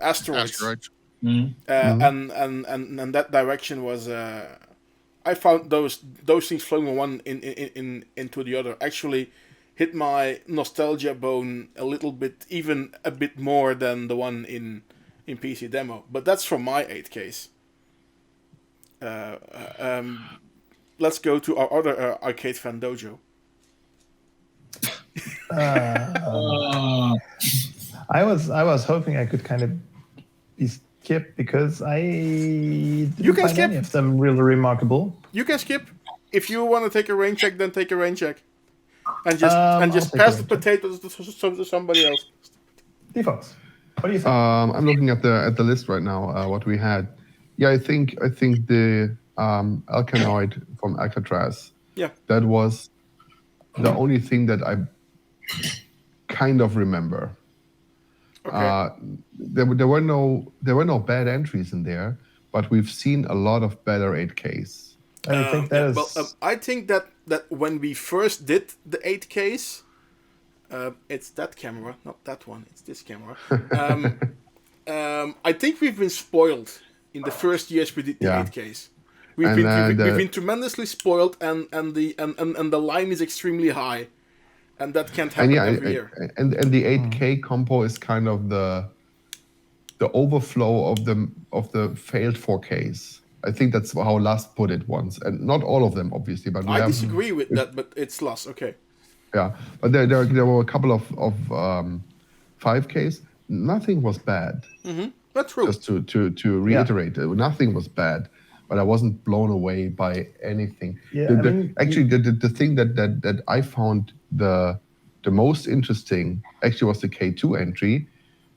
Asteroids. And that direction was I found those things flowing one into the other. Actually hit my nostalgia bone a little bit, even a bit more than the one in PC demo. But that's from my 8Ks. Let's go to our other arcade fan dojo. I was hoping I could kind of be skipped because I didn't find any of them really remarkable. You can skip. If you want to take a rain check, then take a rain check, and just pass the potatoes to somebody else. D-Fox, what do you think? I'm looking at the list right now. What we had. Yeah, I think the Alkanoid from Alcatraz. Yeah. That was the only thing that I kind of remember. Okay. There were no bad entries in there, but we've seen a lot of better 8Ks. I think that is. Well, I think that when we first did the 8Ks, it's that camera, not that one. It's this camera. I think we've been spoiled in the first years we did the 8Ks. We've been tremendously spoiled, and the line is extremely high, and that can't happen every year. And the 8K compo is kind of the overflow of the failed 4Ks. I think that's how Lars put it once, and not all of them, obviously. But I disagree with that, but it's Lars. Okay. Yeah, but there were a couple of 5Ks. Nothing was bad. Mm-hmm. That's true. Just to reiterate, nothing was bad, but I wasn't blown away by anything. Yeah, the thing that I found the most interesting actually was the K2 entry,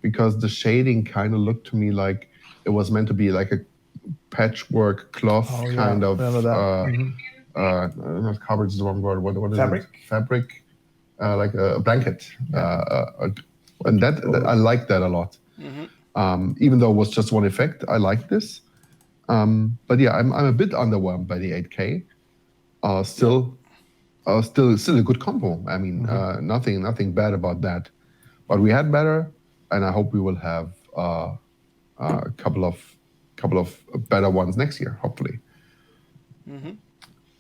because the shading kind of looked to me like it was meant to be like a patchwork cloth kind of. Not coverage is the wrong word. What is fabric? It? Fabric, like a blanket, and that I like that a lot. Mm-hmm. Even though it was just one effect, I like this. But yeah, I'm a bit underwhelmed by the 8K. Still a good combo. I mean, nothing bad about that. But we had better, and I hope we will have a couple of better ones next year, hopefully. Mm-hmm.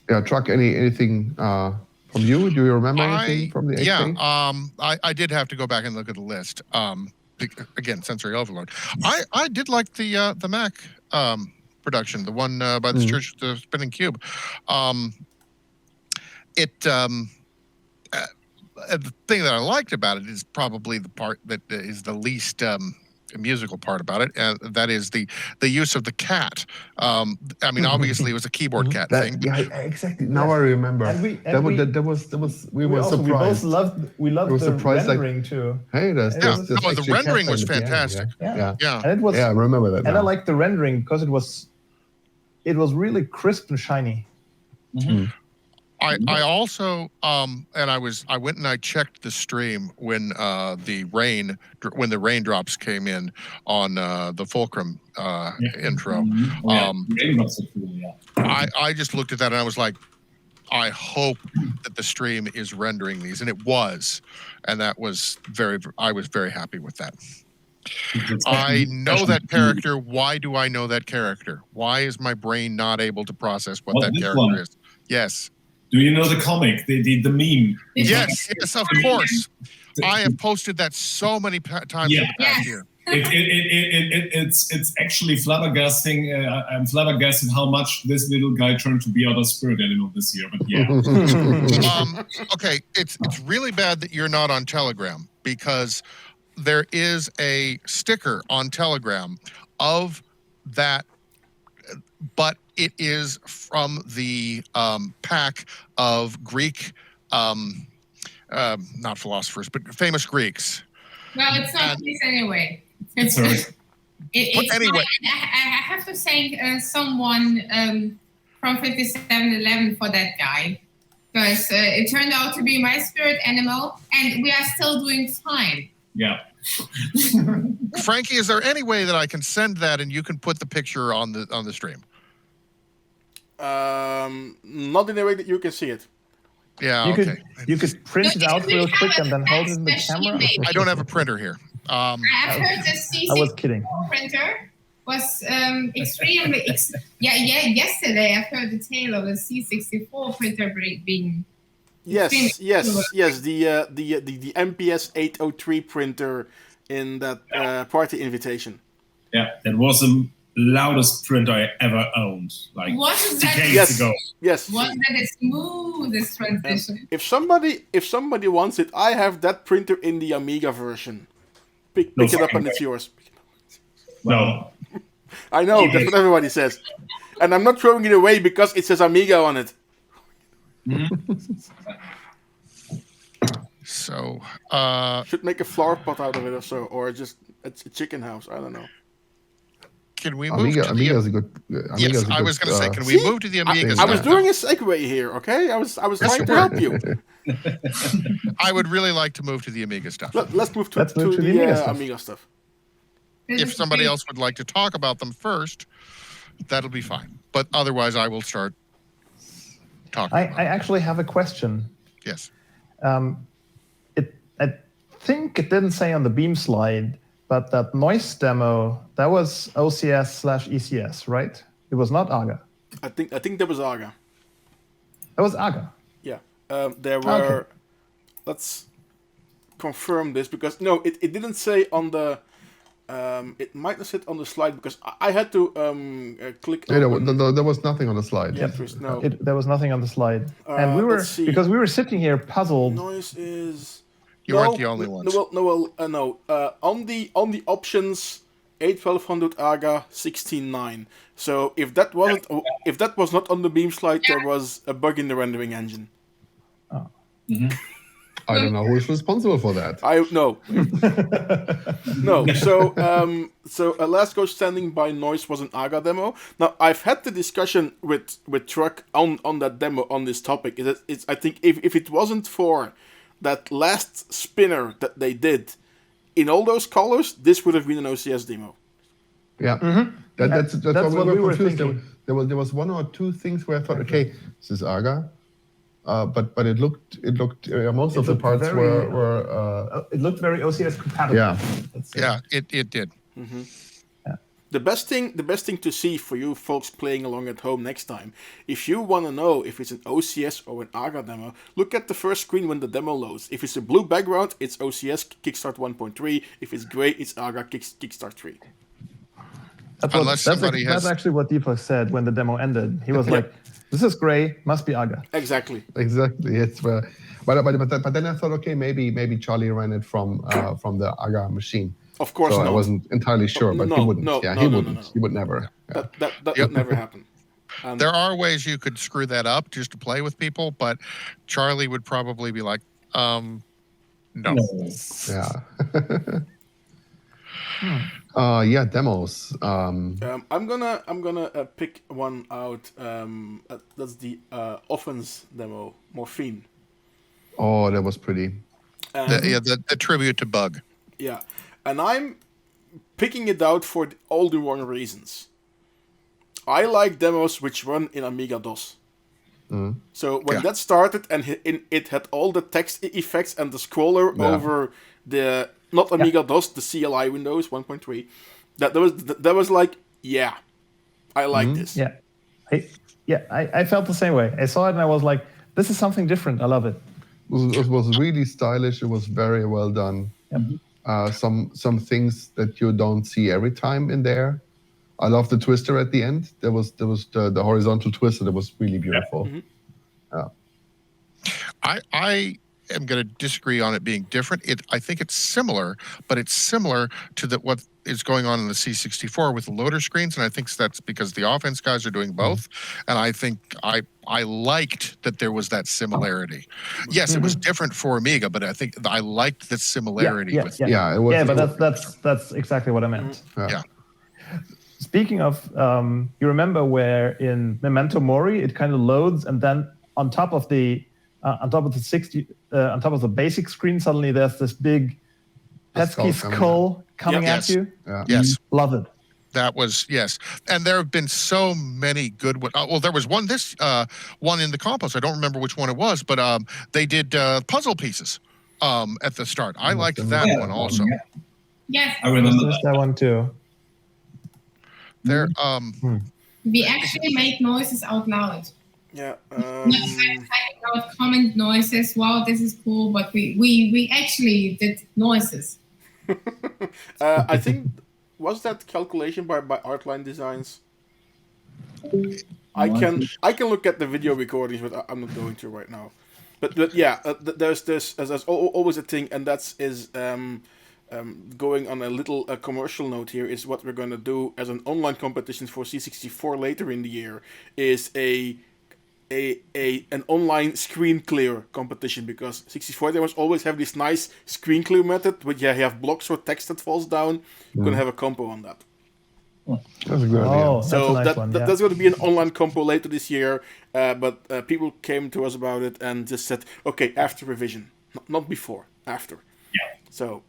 Yeah, Truck. Anything from you? Do you remember anything from the 8K? Yeah, I did have to go back and look at the list. Again, sensory overload. I did like the Mac production, the one by the Church of the Spinning Cube. The thing that I liked about it is probably the part that is the least musical part about it, and that is the use of the cat. I mean, obviously, it was a keyboard cat thing. Yeah, exactly. Now I remember. We were surprised. We both loved the rendering too. Hey, the rendering was fantastic. Yeah. And it was. Yeah, I remember that. And I liked the rendering because it was really crisp and shiny. Mm-hmm. I also I went and I checked the stream when the raindrops came in on the Fulcrum intro. Raindrops are cool, yeah. I just looked at that and I was like, I hope that the stream is rendering these, and it was, and I was very happy with that. I know that character. Why do I know that character? Why is my brain not able to process what that character is? Yes. Do you know the comic, the meme? Yes, of course. I have posted that so many times in the past year. It's actually flabbergasting. I'm flabbergasted how much this little guy turned to be out of spirit animal this year. But yeah. Okay, it's really bad that you're not on Telegram, because there is a sticker on Telegram of that, but it is from the pack of Greek, not philosophers, but famous Greeks. Well, it's not this anyway. Sorry. Anyway, I have to thank someone from 5711 for that guy, because it turned out to be my spirit animal, and we are still doing fine. Yeah. Frankie, is there any way that I can send that and you can put the picture on the stream? Not in a way that you can see it. Yeah, you could print it out real quick and then hold it in the camera. I don't have a printer here. I've heard the C64 I was kidding. printer was extremely. Yesterday I've heard the tale of a C64 printer being. Yes. The MPS 803 printer in that party invitation. Yeah, that was the loudest printer I ever owned. Like decades ago. Yes. Wasn't that the smoothest transition? If somebody wants it, I have that printer in the Amiga version. Pick it up and it's yours. No. I know, that's what everybody says. And I'm not throwing it away because it says Amiga on it. So, should make a flower pot out of it or so, or just a chicken house. I don't know. Can we move to Amiga the is a good. Yes, I was going to say, can we move to the Amiga I stuff was now? doing a segue here, okay? I was trying to help you. I would really like to move to the Amiga stuff. Let's move to, Let's move to the the Amiga stuff. Amiga stuff. If somebody else would like to talk about them first, that'll be fine. But otherwise, I will start talking. I actually have a question. Yes. I think it didn't say on the Beam slide, but that noise demo, that was OCS/ECS, right? It was not AGA. I think there was AGA. That was AGA. Yeah. There were... Okay. Let's confirm this, because... No, it didn't say on the... it might have said on the slide, because I had to click Yeah, on... there was nothing on the slide. Yeah, no. There was nothing on the slide. And we were, let's see. because we were sitting here puzzled. Noise is... You weren't the only ones. No. On the options, 81200 AGA 16.9. So if that was not on the Beam slide, there was a bug in the rendering engine. Oh. Mhm. I don't know who is responsible for that. No. So Last Ghost Standing by Noise was an AGA demo. Now I've had the discussion with Truck on that demo on this topic. I think if it wasn't for that last spinner that they did in all those colors, this would have been an OCS demo. Yeah, that's what we were confused. There was one or two things where I thought, okay, this is AGA, but it looked most of the parts were it looked very OCS compatible. Yeah. It did. Mm-hmm. The best thing to see for you folks playing along at home next time, if you want to know if it's an OCS or an AGA demo, look at the first screen when the demo loads. If it's a blue background, it's OCS Kickstart 1.3. If it's gray, it's AGA Kickstart 3. That's actually what Deepak said when the demo ended. He was like, "This is gray, must be AGA." Exactly. It's but then I thought, okay, maybe Charlie ran it from the AGA machine. Of course so not. I wasn't entirely sure, but he wouldn't. He wouldn't. He would never. That would never happen. There are ways you could screw that up just to play with people, but Charlie would probably be like, no. Yeah. Demos. I'm gonna pick one out. That's the Offense demo, Morphine. Oh, that was pretty. The tribute to Bug. Yeah, and I'm picking it out for all the wrong reasons. I like demos which run in Amiga DOS. So when that started and it had all the text effects and the scroller over the not Amiga DOS, the CLI Windows 1.3, that was like, yeah, I like this. Yeah, I felt the same way. I saw it and I was like, this is something different. I love it. It was really stylish. It was very well done. Some things that you don't see every time in there. I love the twister at the end. There was the horizontal twister that was really beautiful. I am going to disagree on it being different. I think it's similar, but it's similar to what is going on in the C64 with the loader screens, and I think that's because the Offense guys are doing both. And I think I liked that there was that similarity. Yes, it was different for Amiga, but I think I liked the similarity it was. But that's exactly what I meant. Yeah. Speaking of, you remember where in Memento Mori it kind of loads, and then on top of the basic screen, suddenly there's this big Petsky skull coming at you. Yes, love it. That was and there have been so many good ones. Well, there was one one in the Compo. I don't remember which one it was, but they did puzzle pieces at the start. I liked that one also. Yes, I remember that one too. There, we actually made noises out loud. Yeah. Not comment noises. Wow, this is cool. But we actually did noises. I think was that calculation by Artline Designs. I can look at the video recordings, but I'm not going to right now. But yeah, there's always a thing, and going on a little commercial note here is what we're going to do as an online competition for C64 later in the year is an online screen clear competition, because 64 they must always have this nice screen clear method where you have blocks or text that falls down. We're going to have a compo on that. That's a good Oh, idea. that's So a nice one. Yeah. that's going to be an online compo later this year. But people came to us about it and just said, okay, after revision, not before, after. Yeah. So,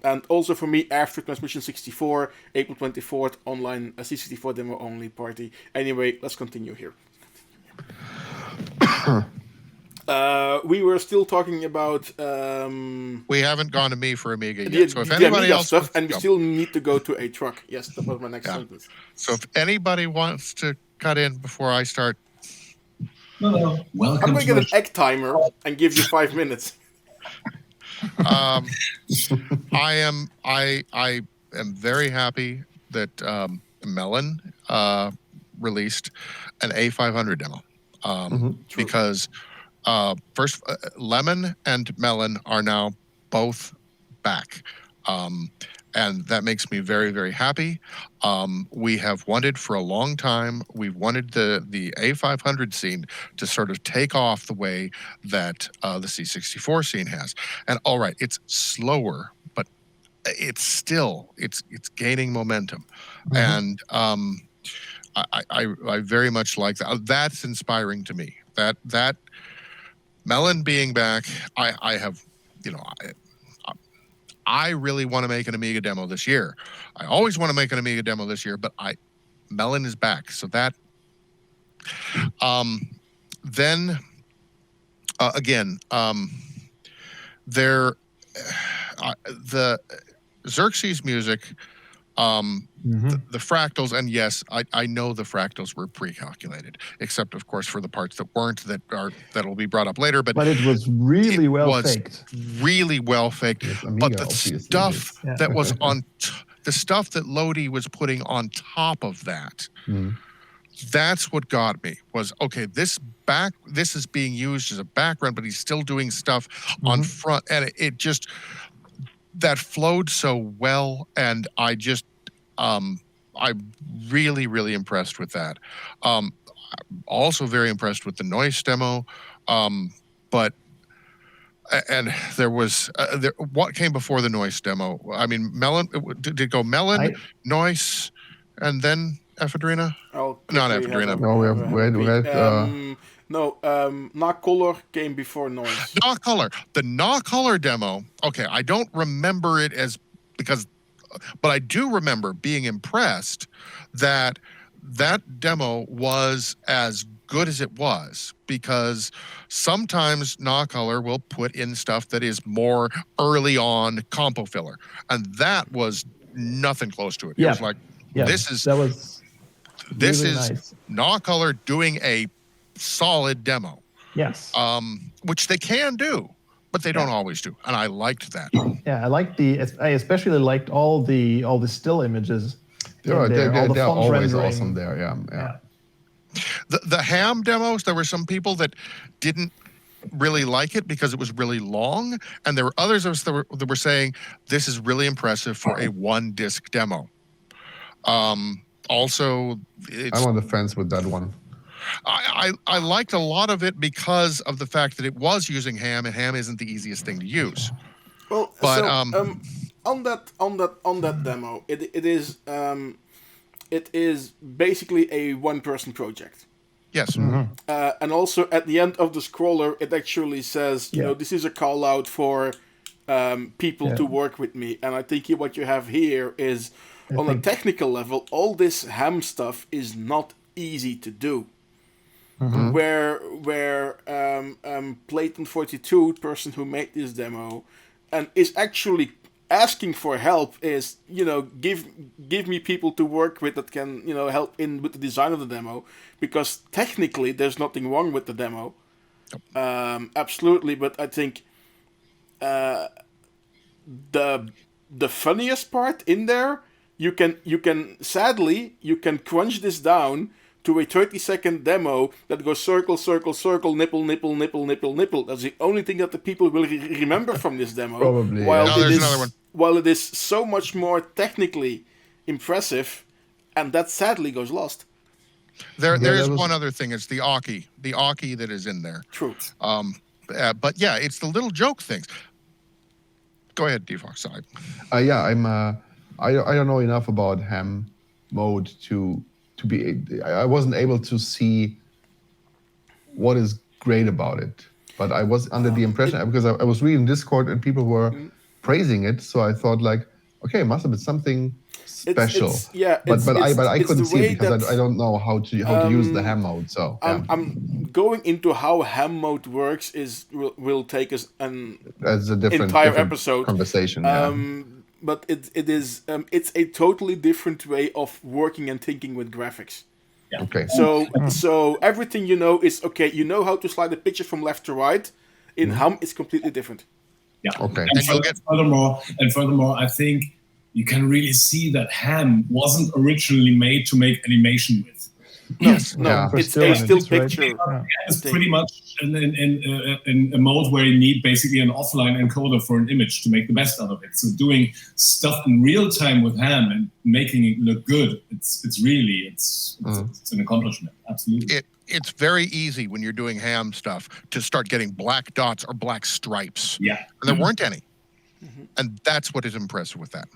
and also for me, after Transmission 64, April 24th, online C64 demo only party. Anyway, let's continue here. We were still talking about We haven't gone to me for Amiga the, yet. So if the anybody Amiga else stuff, wants and we to still need to go to a truck. Yes, that was my next Yeah. sentence. So if anybody wants to cut in before I start, Well, I'm welcome going to to get an egg timer and give you 5 minutes. I am very happy that Melon released an A500 demo because first Lemon and Melon are now both back. And that makes me very, very happy. We have wanted for a long time, we've wanted the A500 scene to sort of take off the way that the C64 scene has. And all right, it's slower, but it's still, it's gaining momentum. And I very much like that. That's inspiring to me. That Melon being back, I have, you know, I really want to make an Amiga demo this year. I always want to make an Amiga demo this year, but Melon is back. So that, then again, the Xerxes music, the fractals, and yes, I know the fractals were pre-calculated, except of course for the parts that weren't, that'll be brought up later. But it was really well faked. Really well faked. Yes, But Amiga the obviously stuff is. Yeah. that was on the stuff that Lodi was putting on top of that, that's what got me. Was okay, this is being used as a background, but he's still doing stuff on front, and it just, that flowed so well, and I just I'm really, really impressed with that. Also very impressed with the Noise demo, but and there was what came before the Noise demo. I mean, Melon, did it go Melon, Noise, and then Ephedrina? Not Ephedrina. No, we had no, Knock Color came before Noise. Knock Color. The Knock Color demo, okay, I don't remember it but I do remember being impressed that that demo was as good as it was, because sometimes Knock Color will put in stuff that is more early on compo filler, and that was nothing close to it. It was like, this is really nice. Knock Color doing a solid demo. Yes. Which they can do, but they don't always do, and I liked that. Yeah, I especially liked all the still images. They're always awesome there. Yeah. The ham demos, there were some people that didn't really like it because it was really long, and there were others of us that were saying this is really impressive for a 1-disc demo. Also, I'm on the fence with that one. I liked a lot of it because of the fact that it was using ham, and ham isn't the easiest thing to use. Well, but on that demo, it is basically a one-person project. Yes. And also at the end of the scroller, it actually says, you know, this is a call out for people to work with me. And I think what you have here is, on a technical level, all this ham stuff is not easy to do. Where Playton 42, person who made this demo, and is actually asking for help, is, you know, give me people to work with that can, you know, help in with the design of the demo, because technically there's nothing wrong with the demo. Absolutely, but I think the funniest part in there, you can sadly crunch this down to a 30-second demo that goes circle, circle, circle, nipple, nipple, nipple, nipple, nipple. That's the only thing that the people will remember from this demo. Probably. While it is so much more technically impressive, and that sadly goes lost. There is one other thing. It's the Aki that is in there. True. But yeah, it's the little joke things. Go ahead, Defox. Sorry. I don't know enough about ham mode to be. I wasn't able to see what is great about it, but I was under the impression because I was reading Discord and people were praising it, so I thought like, okay, it must have been something special. But I couldn't see it because I don't know how to use the ham mode. So I'm going into how ham mode works will take us that's a different episode conversation. But it's a totally different way of working and thinking with graphics. Yeah. Okay. So everything is okay. You know how to slide the picture from left to right. In ham, it's completely different. Yeah. Okay. And furthermore, I think you can really see that ham wasn't originally made to make animation with. No, it's a still picture. It's pretty much in a mode where you need basically an offline encoder for an image to make the best out of it. So doing stuff in real time with ham and making it look good, it's an accomplishment. Absolutely. It's very easy when you're doing ham stuff to start getting black dots or black stripes. Yeah. And there weren't any. And that's what is impressive with that.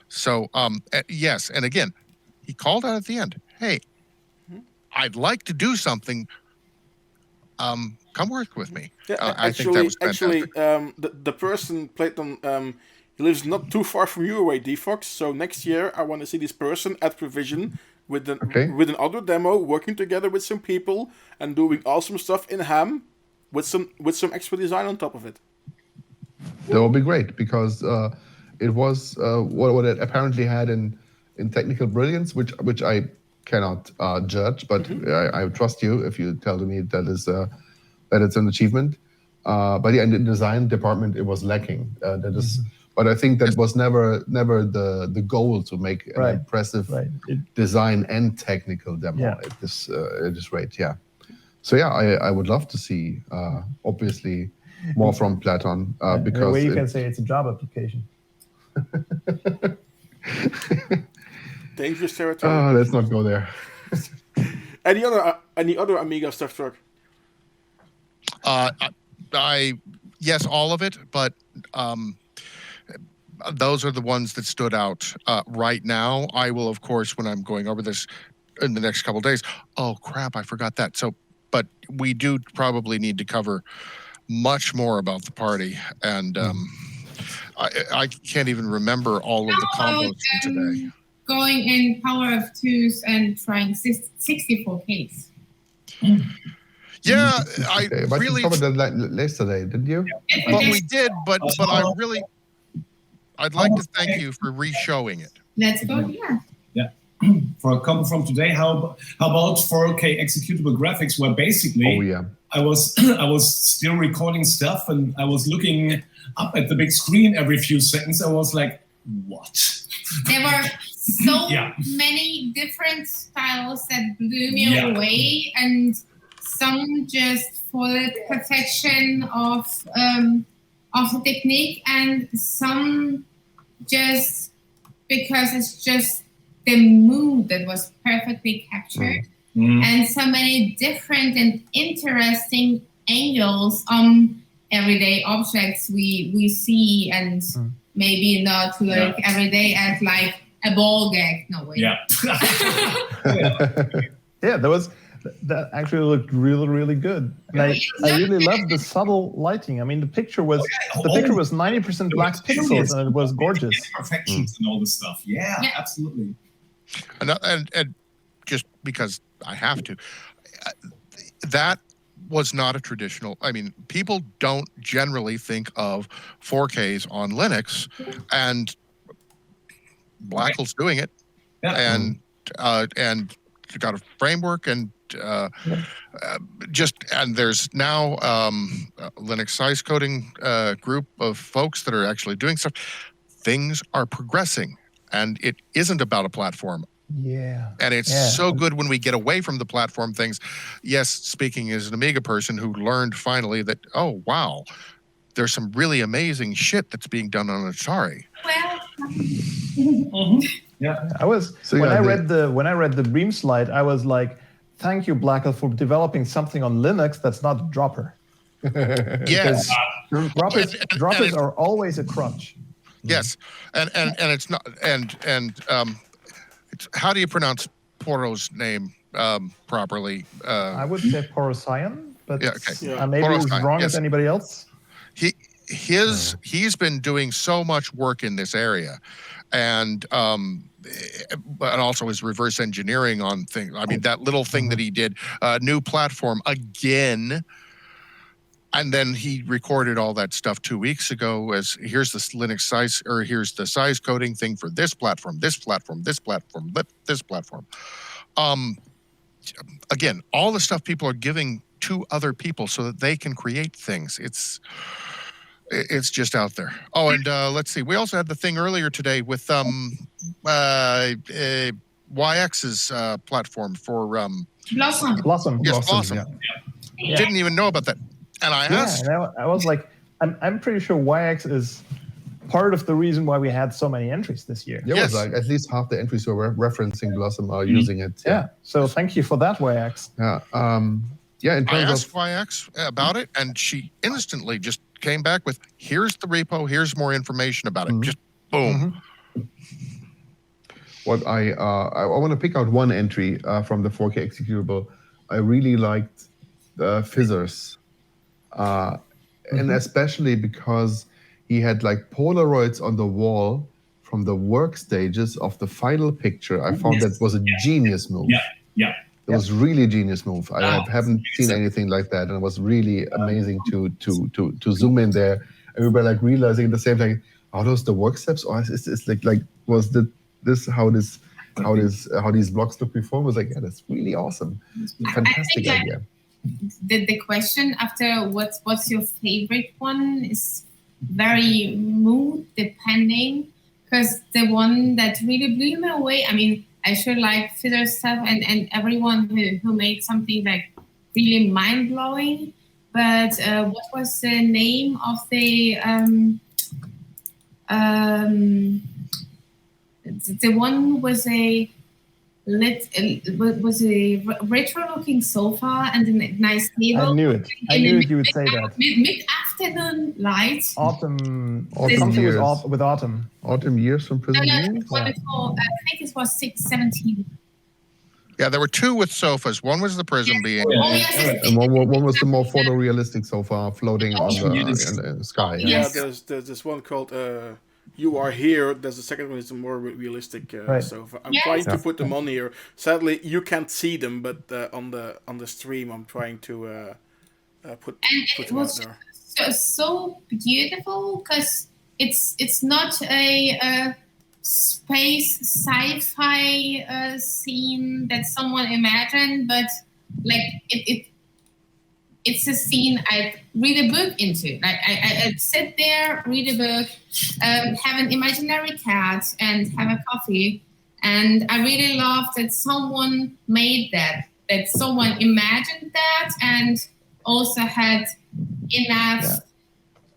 So, yes. And again, he called out at the end, hey, I'd like to do something. Come work with me. I think that was fantastic. The person played on. He lives not too far from you away, DFox. So next year, I want to see this person at Provision with an other demo, working together with some people and doing awesome stuff in ham, with some extra design on top of it. That would be great because it was what it apparently had in technical brilliance, which I cannot judge, but I trust you if you tell me that it's an achievement. But yeah, in the design department, it was lacking. That is, but I think that was never the goal to make an impressive design and technical demo at this rate. Yeah. So yeah, I would love to see obviously more from Platon because in a way you can say it's a job application. Dangerous territory. Oh, let's not go there. Any other Amiga stuff, Turk? Yes, all of it, but those are the ones that stood out right now. I will, of course, when I'm going over this in the next couple of days. Oh crap, I forgot that. So, but we do probably need to cover much more about the party, and I can't even remember all of the combos from today. Going in Power of Twos and trying 64Ks. Yeah, but really you covered that yesterday, didn't you? Well, we did, but I'd like to thank you for re-showing it. Let's go here. Yeah. For a Compo from today, how about 4K executable graphics, where basically I was still recording stuff and I was looking up at the big screen every few seconds. I was like, what? There were so many different styles that blew me away, and some just for the perfection of the technique, and some just because it's just the mood that was perfectly captured, and so many different and interesting angles on everyday objects we see, and maybe not like every day at like a ball gag. No way. Yeah. Yeah, that actually looked really, really good. And I really loved the subtle lighting. I mean, the picture was 90% black pixels, and it was gorgeous. Imperfections and all this stuff. Yeah, absolutely. And just because I have to, that was not a traditional. I mean, people don't generally think of 4Ks on Linux, and Blackwell's doing it, and got a framework, and and there's now a Linux size coding group of folks that are actually doing stuff. Things are progressing, and it isn't about a platform. Yeah. And it's so good when we get away from the platform things. Yes, speaking as an Amiga person who learned finally that, oh, wow, there's some really amazing shit that's being done on Atari. Well, yeah. I was when I read the Bream slide, I was like, thank you, Blackwell, for developing something on Linux that's not a dropper. Yes. Droppers are always a crunch. Yes. And it's not, and How do you pronounce Poro's name properly? I would say Porosian, but Yeah, okay. Yeah. maybe as Porosian, wrong yes. as anybody else. He's been doing so much work in this area, and also his reverse engineering on things. I mean, that little thing that he did, new platform again. And then he recorded all that stuff 2 weeks ago as here's the Linux size, or here's the size coding thing for this platform, this platform, this platform, this platform. Again, all the stuff people are giving to other people so that they can create things. It's just out there. Oh, and let's see. We also had the thing earlier today with YX's platform for Blossom. Blossom. yes, Blossom. Yeah. Didn't even know about that. And I asked. And I was like, I'm pretty sure YX is part of the reason why we had so many entries this year. There Yes. was like at least half the entries who were referencing Blossom are using it. Yeah. So thank you for that, YX. Yeah. In I terms asked of YX about it, and she instantly just came back with, here's the repo, here's more information about it. Just boom. what I want to pick out one entry from the 4K executable. I really liked Fizzers, and especially because he had like Polaroids on the wall from the work stages of the final picture. I found that was a genius move. Yeah. It was really a genius move. I haven't seen anything like that, and it was really amazing to zoom in there. And we were like realizing at the same time, are those the work steps, or is it's like was this how these blocks look before? I was like, yeah, that's really awesome, fantastic I think, idea. The question after what's your favorite one is very mood depending, because the one that really blew me away, I mean, I sure like Fiddler stuff and everyone who made something like really mind-blowing, but what was the name of the one was a retro-looking sofa and a nice table. I knew it. I knew you would say that. Mid-afternoon light. Something years. with autumn. Autumn years from Prism View? Wonderful. I think it was 617. Yeah, there were two with sofas. One was the Prism being. Oh, yes. And one was the more photorealistic sofa floating on the sky. Yeah, Yes. there's this one called You Are Here. There's the second one is a more realistic sofa. I'm trying to put them on here. Sadly, you can't see them, but on the stream, I'm trying to put them out there. So beautiful because it's not a space sci-fi scene that someone imagined, but like it's a scene I'd read a book into. Like I'd sit there, read a book, have an imaginary cat, and have a coffee. And I really love that someone made that someone imagined that, and also had enough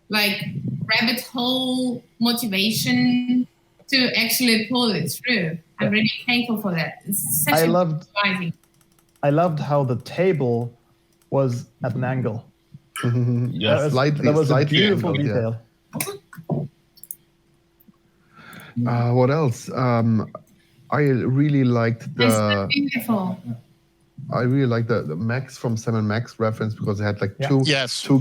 like rabbit hole motivation to actually pull it through. I'm really thankful for that. It's such I loved how the table was at an angle. Yes, that was a beautiful angled, detail. What else? I really liked It's so beautiful. I really like the Max from Sam & Max reference because it had like two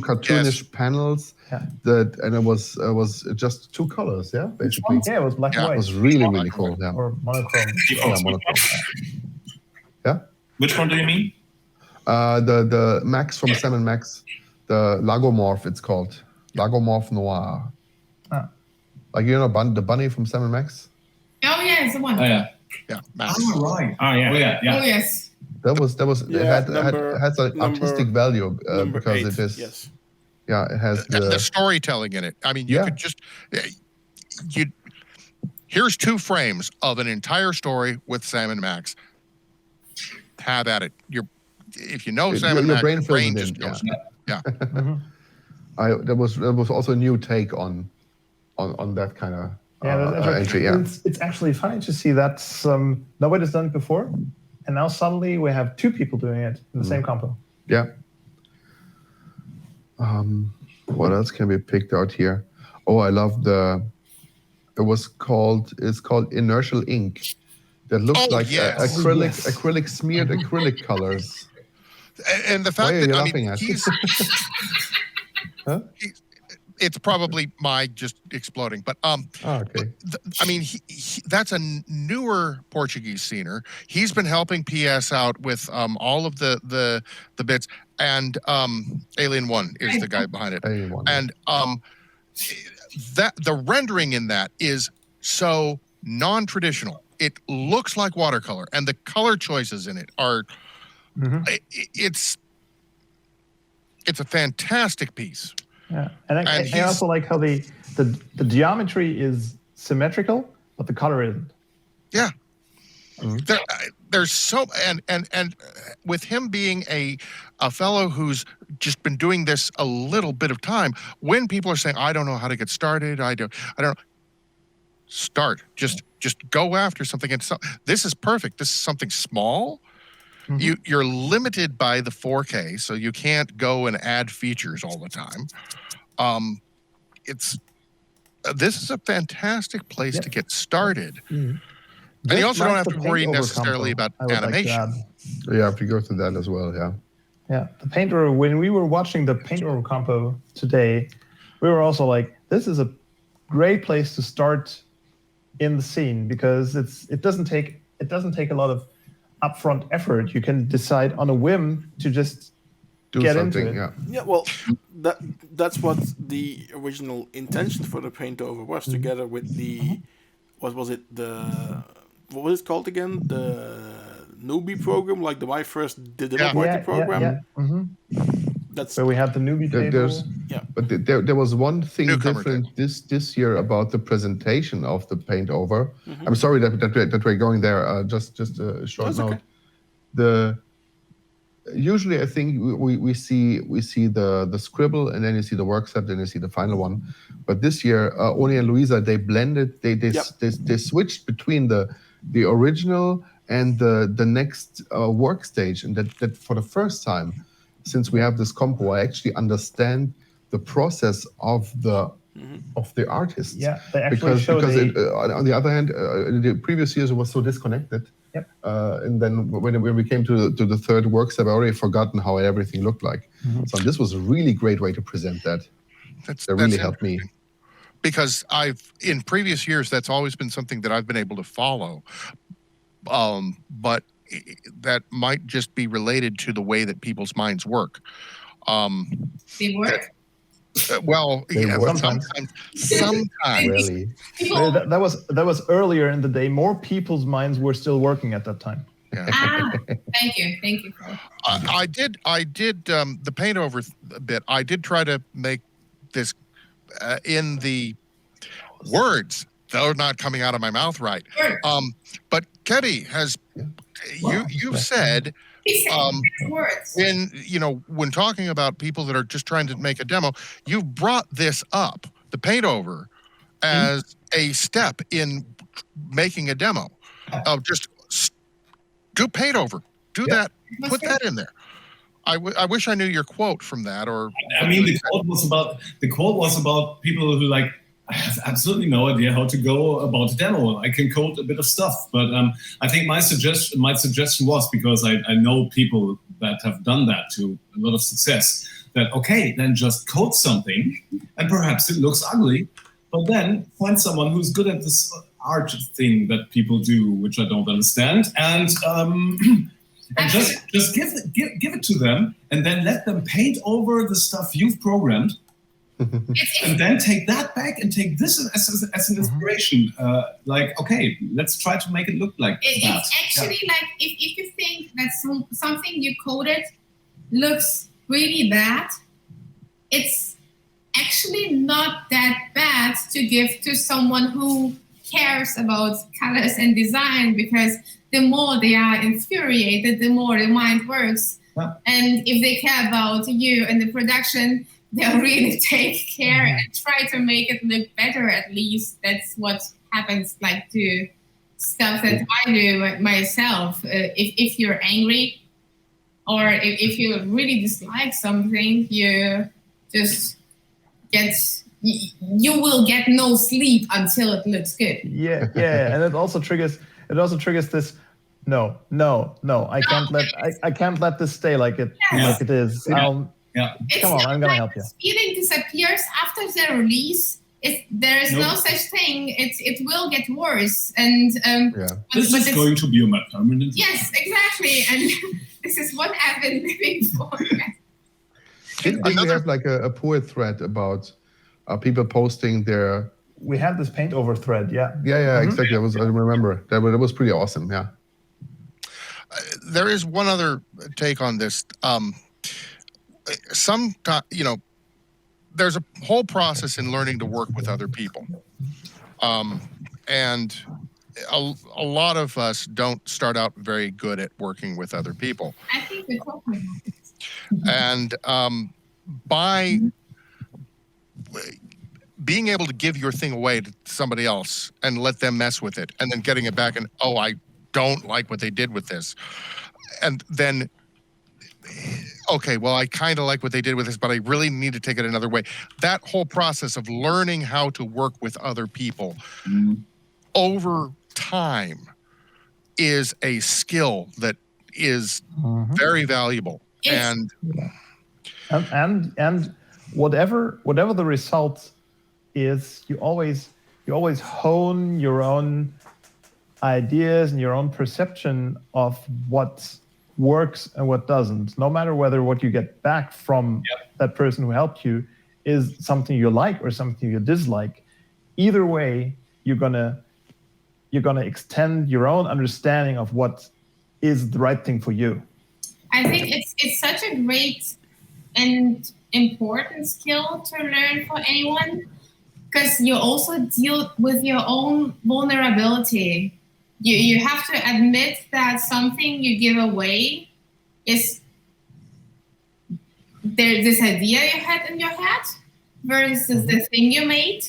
cartoonish panels and it was just two colors, basically. Yeah, it was black and white. It was really cool. Yeah. Or monochrome. Monochrome. Yeah. Which one do you mean? The Max from Sam & Max, the Lagomorph, it's called Lagomorph Noir. Like the bunny from Sam & Max. Oh yeah, it's the one. Oh yeah. Yeah. Max. Oh right. Oh yeah. Oh yeah. Oh yes. That was it has an artistic value because 8, it is yes. Yeah, it has the storytelling in it. I mean, you could just here's 2 frames of an entire story with Sam & Max. Have at it. If you know Sam & Max, your brain just goes. Yeah. There was also a new take on that kind of entry. Yeah, it's actually funny to see that nobody's done it before, and now suddenly we have 2 people doing it in the same compo. Yeah. What else can be picked out here? Oh, I love it's called Inertial Ink. that looks like yes. acrylic smeared acrylic colors. And the Why fact are you that, I laughing mean, at? Huh? It's probably my just exploding, but okay. I mean, that's a newer Portuguese scener. He's been helping PS out with all of the bits, and Alien One is the guy behind it. Alien One, and that the rendering in that is so non-traditional. It looks like watercolor, and the color choices in it are. It's a fantastic piece. Yeah, and I also like how the geometry is symmetrical, but the color isn't. Yeah, there's so and with him being a fellow who's just been doing this a little bit of time, when people are saying, I don't know how to get started, I don't start. Just go after something. And this is perfect. This is something small. You're limited by the 4K, so you can't go and add features all the time. This is a fantastic place to get started. And you also don't have to worry necessarily about animation. You have to go through that as well, yeah. Yeah, the paint over, when we were watching the paint over Compo today, we were also like, this is a great place to start in the scene, because it doesn't take a lot of upfront effort. You can decide on a whim to just get into it. Yeah, well, that's what the original intention for the paint over was, together with the what was it called again? The newbie program, like the My First Digital Party program. That's where we had the newbie table. But there was one thing different this year about the presentation of the paint over. I'm sorry that we're going there. Just a short note. Okay. Usually I think we see the scribble, and then you see the work set, then you see the final one. But this year, Oni and Luisa, they blended, they switched between the original and the next work stage, and that for the first time since we have this Compo, I actually understand the process of the artists. Yeah, they actually on the other hand, the previous years it was so disconnected. Yep. And then when we came to the third work step, I already forgotten how everything looked like. So this was a really great way to present that. That really helped me. Because in previous years, that's always been something that I've been able to follow. But that might just be related to the way that people's minds work. They work? Sometimes. Really. That was earlier in the day. More people's minds were still working at that time. Yeah. Thank you. I did the paint over bit. I did try to make this in the words, though not coming out of my mouth right. But Kebby has you've said when talking about people that are just trying to make a demo, you've brought this up, the paint over, as a step in making a demo. Just do paint over, do that, put that in there. I wish I knew your quote from that. Or I mean, the quote was about people who like, I have absolutely no idea how to go about a demo. I can code a bit of stuff, but I think my suggestion was, because I know people that have done that to a lot of success, that okay, then just code something, and perhaps it looks ugly, but then find someone who's good at this art thing that people do, which I don't understand, and just give it to them, and then let them paint over the stuff you've programmed. And then take that back and take this as an inspiration. Like, okay, let's try to make it look like that. It's actually like, if you think that something you coded looks really bad, it's actually not that bad to give to someone who cares about colors and design, because the more they are infuriated, the more the mind works. Yeah. And if they care about you and the production, they'll really take care and try to make it look better. At least that's what happens, like to stuff that I do myself. If you're angry, or if you really dislike something, you just you will get no sleep until it looks good. Yeah, and it also triggers. triggers this. No, I can't let this stay like it is. Come on, I'm gonna help you. Feeling disappears after the release. There is no such thing. It will get worse, and this is going to be a permanent. Yes, exactly, and this is what I've been living for. Didn't we have like a poor thread about people posting their? We had this paint over thread, yeah. Yeah, exactly. I remember that was pretty awesome. Yeah. There is one other take on this. There's a whole process in learning to work with other people. And a lot of us don't start out very good at working with other people. I think we're talking about it. And by being able to give your thing away to somebody else and let them mess with it, and then getting it back and, oh, I don't like what they did with this. And then, okay, well, I kind of like what they did with this, but I really need to take it another way. That whole process of learning how to work with other people over time is a skill that is very valuable. And whatever the result is, you always hone your own ideas and your own perception of what works and what doesn't, no matter whether what you get back from that person who helped you is something you like or something you dislike. Either way, you're gonna extend your own understanding of what is the right thing for you. I think it's such a great and important skill to learn for anyone, because you also deal with your own vulnerability. You have to admit that something you give away is there's this idea you had in your head versus the thing you made.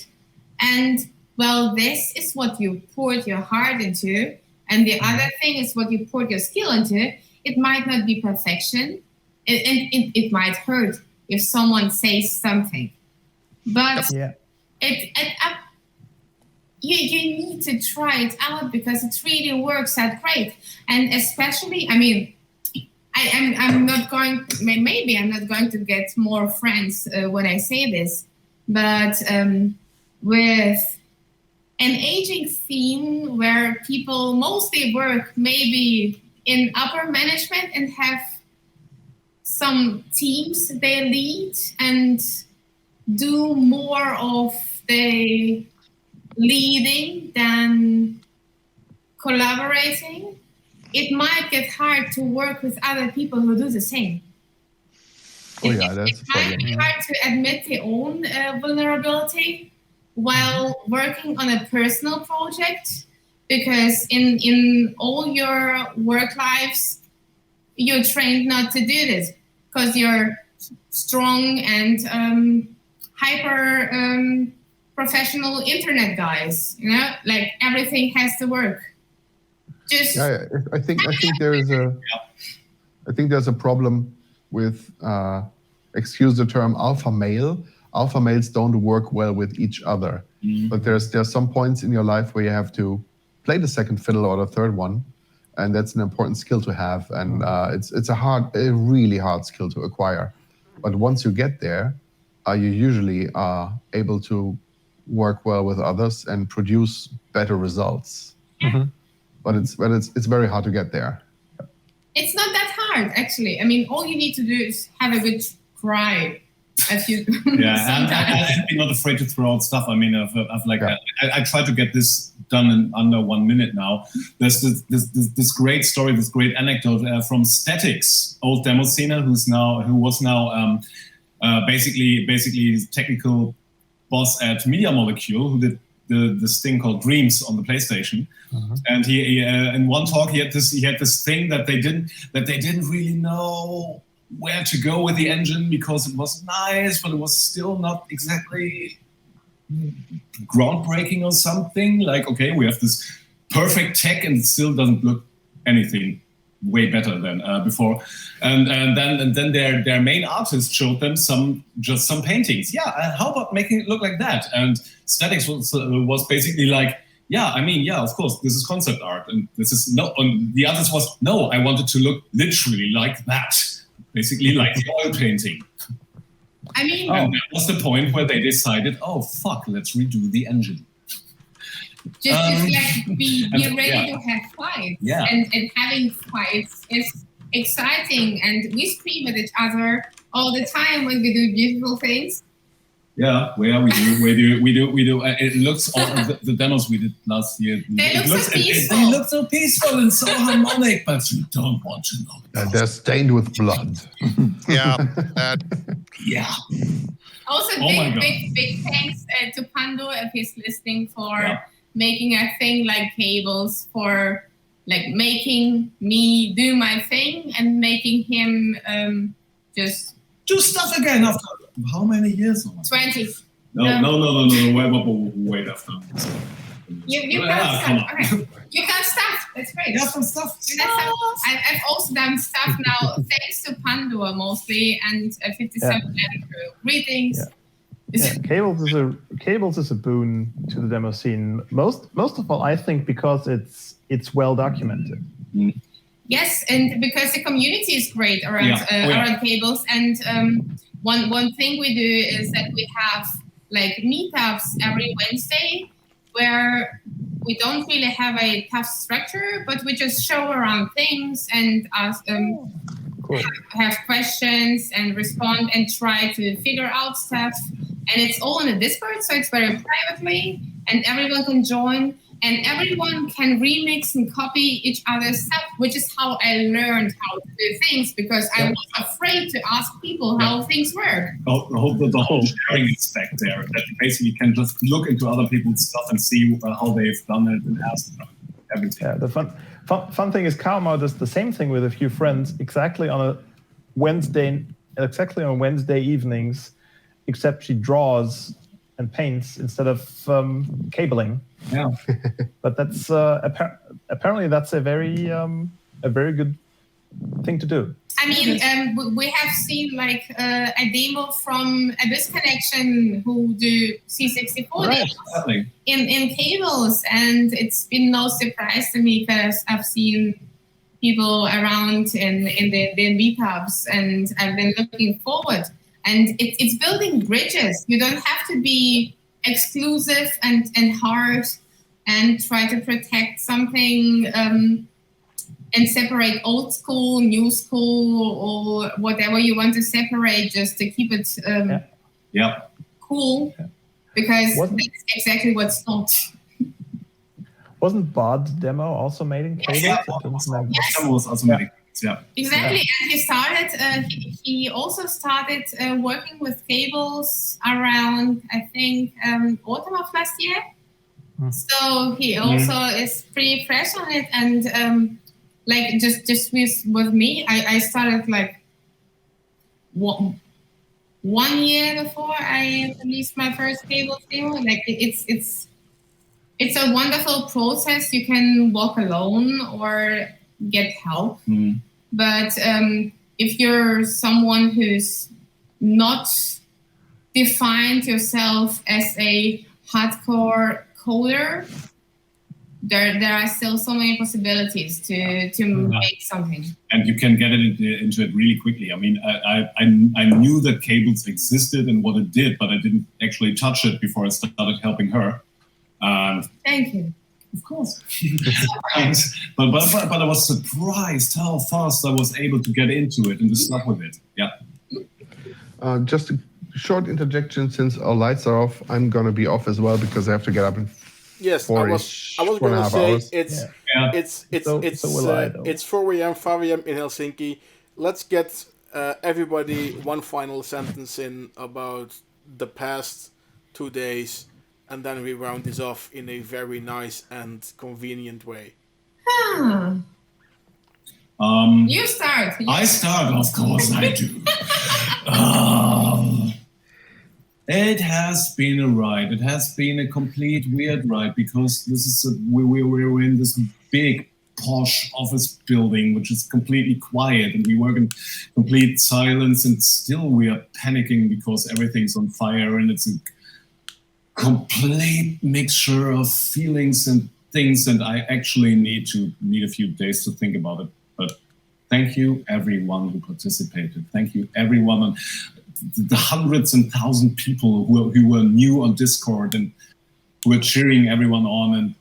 And well, this is what you poured your heart into, and the other thing is what you poured your skill into. It might not be perfection, and it might hurt if someone says something, but you need to try it out because it really works out great. And especially, I mean, I'm not going to get more friends when I say this, but with an aging scene where people mostly work maybe in upper management and have some teams they lead and do more of the leading than collaborating, it might get hard to work with other people who do the same. It might be hard to admit their own vulnerability while working on a personal project, because in all your work lives, you're trained not to do this because you're strong and hyper professional internet guys, like everything has to work. I think there's a problem with excuse the term alpha male. Alpha males don't work well with each other. But there's some points in your life where you have to play the second fiddle or the third one, and that's an important skill to have. And it's a really hard skill to acquire. But once you get there, you usually are able to work well with others and produce better results. But it's very hard to get there. It's not that hard, actually. I mean, all you need to do is have a good cry. And I'm not afraid to throw out stuff. I mean, I try to get this done in under 1 minute now. There's this great story, this great anecdote from Statics, old demo scener, who was now basically technical boss at Media Molecule, who did this thing called Dreams on the PlayStation. And he in one talk he had this thing that they didn't really know where to go with the engine, because it was nice, but it was still not exactly groundbreaking or something. Like, okay, we have this perfect tech and it still doesn't look anything way better than before. And then their main artist showed them some paintings. Yeah, how about making it look like that? And Statics was basically like, Yeah, I mean, yeah, of course, this is concept art, and this is no. And the others was no. I wanted to look literally like that, basically like the oil painting. I mean, and that was the point where they decided, oh fuck, let's redo the engine. Just like be ready to have fights. Yeah. And having fights is exciting, and we scream at each other all the time when we do beautiful things. Yeah, we do. It looks all the demos we did last year. They look so peaceful. They look so peaceful and so harmonic, but you don't want to know. And they're stained with blood. Yeah. Yeah. Also, big thanks to Pando if he's listening for making a thing like cables, for like making me do my thing and making him just do stuff again after how many years? 20. No. Wait after. You can't stop. Okay. You can't stop. That's great. You have some stuff. I've also done stuff now thanks to Pandora mostly and 57 Crew. Greetings. Yeah. Cables is a boon to the demo scene. Most of all, I think, because it's well documented. Mm. Yes, and because the community is great around around cables. And one thing we do is that we have like meetups every Wednesday where we don't really have a tough structure, but we just show around things and ask have questions and respond and try to figure out stuff. And it's all in a Discord, so it's very privately, and everyone can join, and everyone can remix and copy each other's stuff, which is how I learned how to do things, because I was afraid to ask people how things work. The whole sharing aspect there, that you basically can just look into other people's stuff and see how they've done it and ask them everything. Yeah, the fun thing is Karma does the same thing with a few friends exactly on Wednesday evenings, except she draws and paints instead of cabling. Yeah, but that's apparently that's a very good thing to do. I mean, we have seen like a demo from Abyss Connection who do C64 demos in cables, and it's been no surprise to me because I've seen people around in the meetups, and I've been looking forward. And it's building bridges. You don't have to be exclusive and hard and try to protect something and separate old school, new school, or whatever you want to separate, just to keep it cool, because that's exactly what's not. Wasn't Bod demo also made in cables? Yeah, was also made in cables. Yeah, exactly. And he started. He also started working with cables around, I think, autumn of last year. So he also is pretty fresh on it. And like just with me, I started like 1 year before I released my first cables demo. Like it's a wonderful process. You can walk alone or get help. But if you're someone who's not defined yourself as a hardcore coder, there are still so many possibilities to make something. And you can get into it really quickly. I mean, I knew that cables existed and what it did, but I didn't actually touch it before I started helping her. Thank you. Of course. but I was surprised how fast I was able to get into it and to start with it. Yeah. Just a short interjection, since our lights are off, I'm going to be off as well because I have to get up in I was going to say it's 4 a.m., 5 a.m. in Helsinki. Let's get everybody one final sentence in about the past 2 days, and then we round this off in a very nice and convenient way. You start. I start, of course I do. It has been a ride. It has been a complete weird ride, because this is we're in this big posh office building, which is completely quiet, and we work in complete silence, and still we are panicking because everything's on fire, and it's complete mixture of feelings and things, and I actually need a few days to think about it. But thank you, everyone who participated. Thank you, everyone, and the hundreds and thousand people who were new on Discord and who were cheering everyone on. And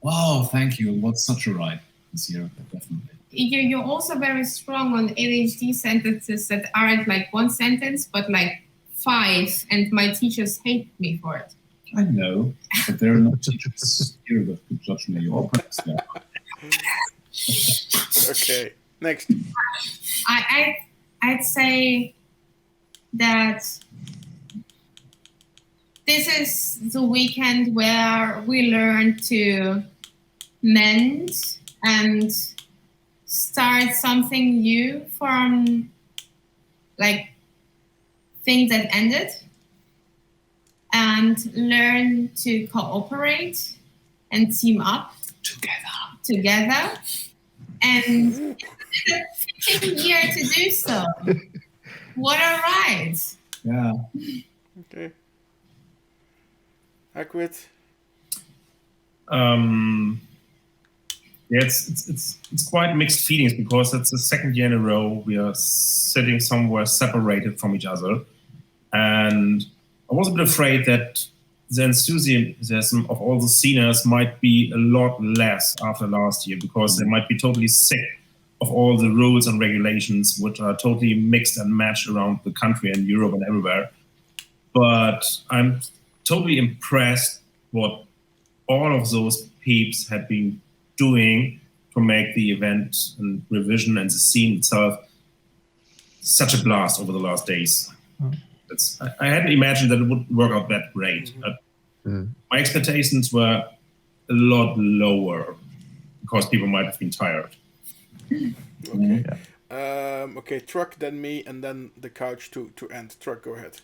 wow, thank you. It was such a ride this year, definitely. You're also very strong on ADHD sentences that aren't like one sentence, but like 5, and my teachers hate me for it. I know, but there are no teachers here that could judge me or perhaps that. Okay, next. I'd say that this is the weekend where we learn to mend and start something new from like things that ended, and learn to cooperate and team up together. And it's a fitting year to do so. What a ride. Yeah. Okay. Hagrid. Yeah, it's quite mixed feelings, because it's the second year in a row we are sitting somewhere separated from each other, and I was a bit afraid that the enthusiasm of all the seniors might be a lot less after last year, because they might be totally sick of all the rules and regulations, which are totally mixed and matched around the country and Europe and everywhere. But I'm totally impressed what all of those peeps had been doing to make the event and revision and the scene itself such a blast over the last days. I hadn't imagined that it would work out that great. My expectations were a lot lower, because people might have been tired. Okay. Okay, Truck, then me, and then the couch to end. Truck, go ahead.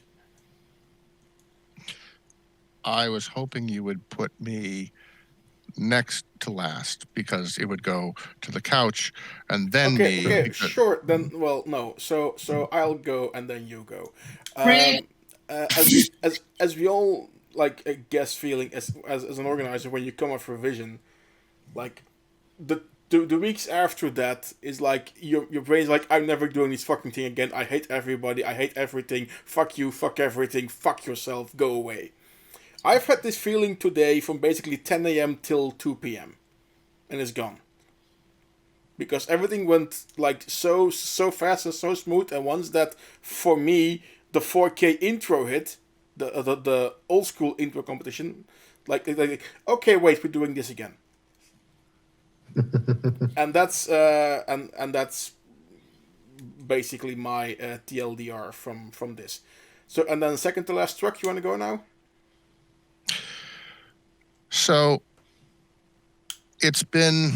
I was hoping you would put me next to last, because it would go to the couch and then me. Okay, because... sure. Then, well, no. So I'll go and then you go. As we all like guess feeling as an organizer when you come off revision, like the weeks after that is like your brain's like, I'm never doing this fucking thing again. I hate everybody. I hate everything. Fuck you. Fuck everything. Fuck yourself. Go away. I've had this feeling today from basically 10 a.m. till 2 p.m. and it's gone. Because everything went like so fast and so smooth, and once that, for me, the 4K intro hit, the old school intro competition, like okay, wait, we're doing this again. and that's basically my TLDR from this. So, and then second to last, Truck, you want to go now? So it's been,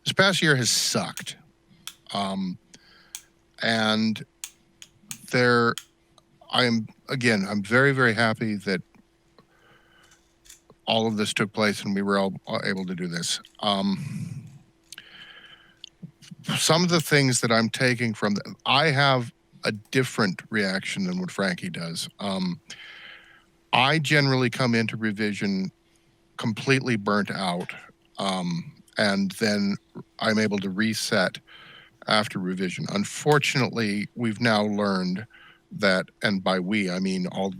this past year has sucked. And I'm very, very happy that all of this took place and we were all able to do this. Some of the things that I'm taking from I have a different reaction than what Frankie does. I generally come into revision completely burnt out, and then I'm able to reset after revision. Unfortunately, we've now learned that, and by we, I mean all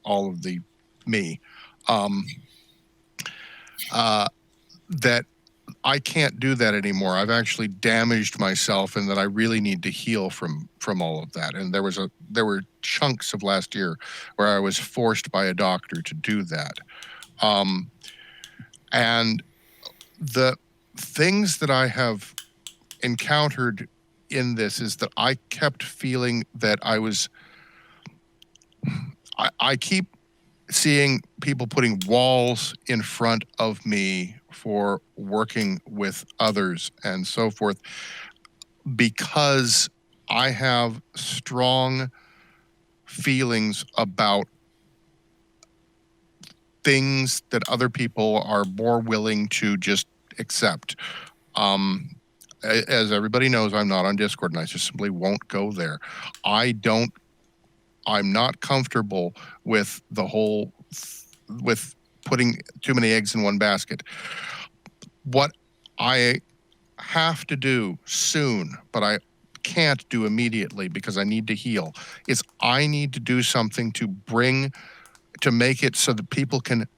of the me, that I can't do that anymore. I've actually damaged myself, and that I really need to heal from all of that. And there were chunks of last year where I was forced by a doctor to do that. And the things that I have encountered in this is that I kept feeling that I keep seeing people putting walls in front of me for working with others and so forth, because I have strong feelings about things that other people are more willing to just accept. As everybody knows, I'm not on Discord, and I just simply won't go there. I I'm not comfortable with with putting too many eggs in one basket. What I have to do soon, but I can't do immediately because I need to heal, is I need to do something to make it so that people can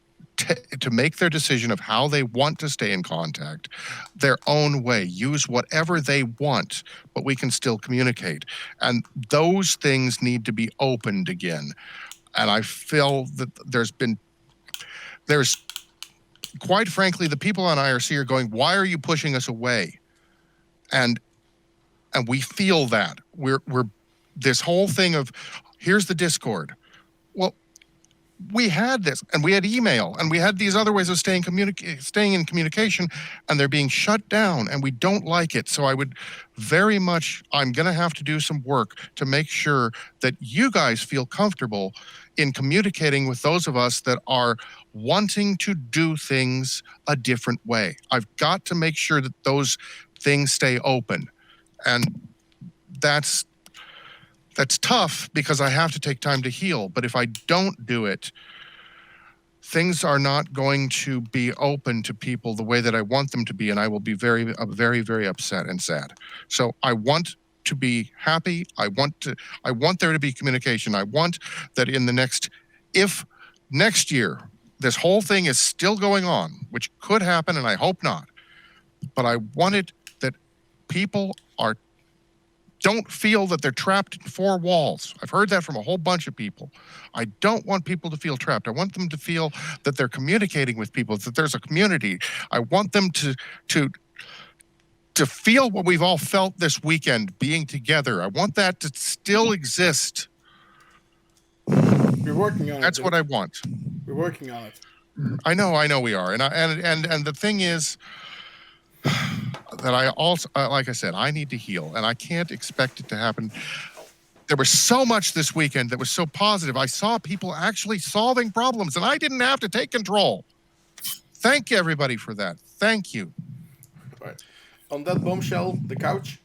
to make their decision of how they want to stay in contact their own way, use whatever they want, but we can still communicate. And those things need to be opened again. And I feel that there's quite frankly, the people on IRC are going, why are you pushing us away? And we feel that we're this whole thing of, here's the Discord. Well, we had this, and we had email, and we had these other ways of staying in communication, and they're being shut down, and we don't like it. So I'm going to have to do some work to make sure that you guys feel comfortable in communicating with those of us that are wanting to do things a different way. I've got to make sure that those things stay open. And that's tough because I have to take time to heal. But if I don't do it, things are not going to be open to people the way that I want them to be, and I will be very, very, very upset and sad. So I want to be happy. I want there to be communication. I want that if next year this whole thing is still going on, which could happen, and I hope not, but I want it that people don't feel that they're trapped in four walls. I've heard that from a whole bunch of people. I don't want people to feel trapped. I want them to feel that they're communicating with people, that there's a community. I want them to feel what we've all felt this weekend, being together. I want that to still exist. We're working on it. That's what I want. We're working on it. I know we are. And the thing is, that I also, like I said, I need to heal, and I can't expect it to happen. There was so much this weekend that was so positive. I saw people actually solving problems, and I didn't have to take control. Thank you, everybody, for that. Thank you. Right. On that bombshell, the couch.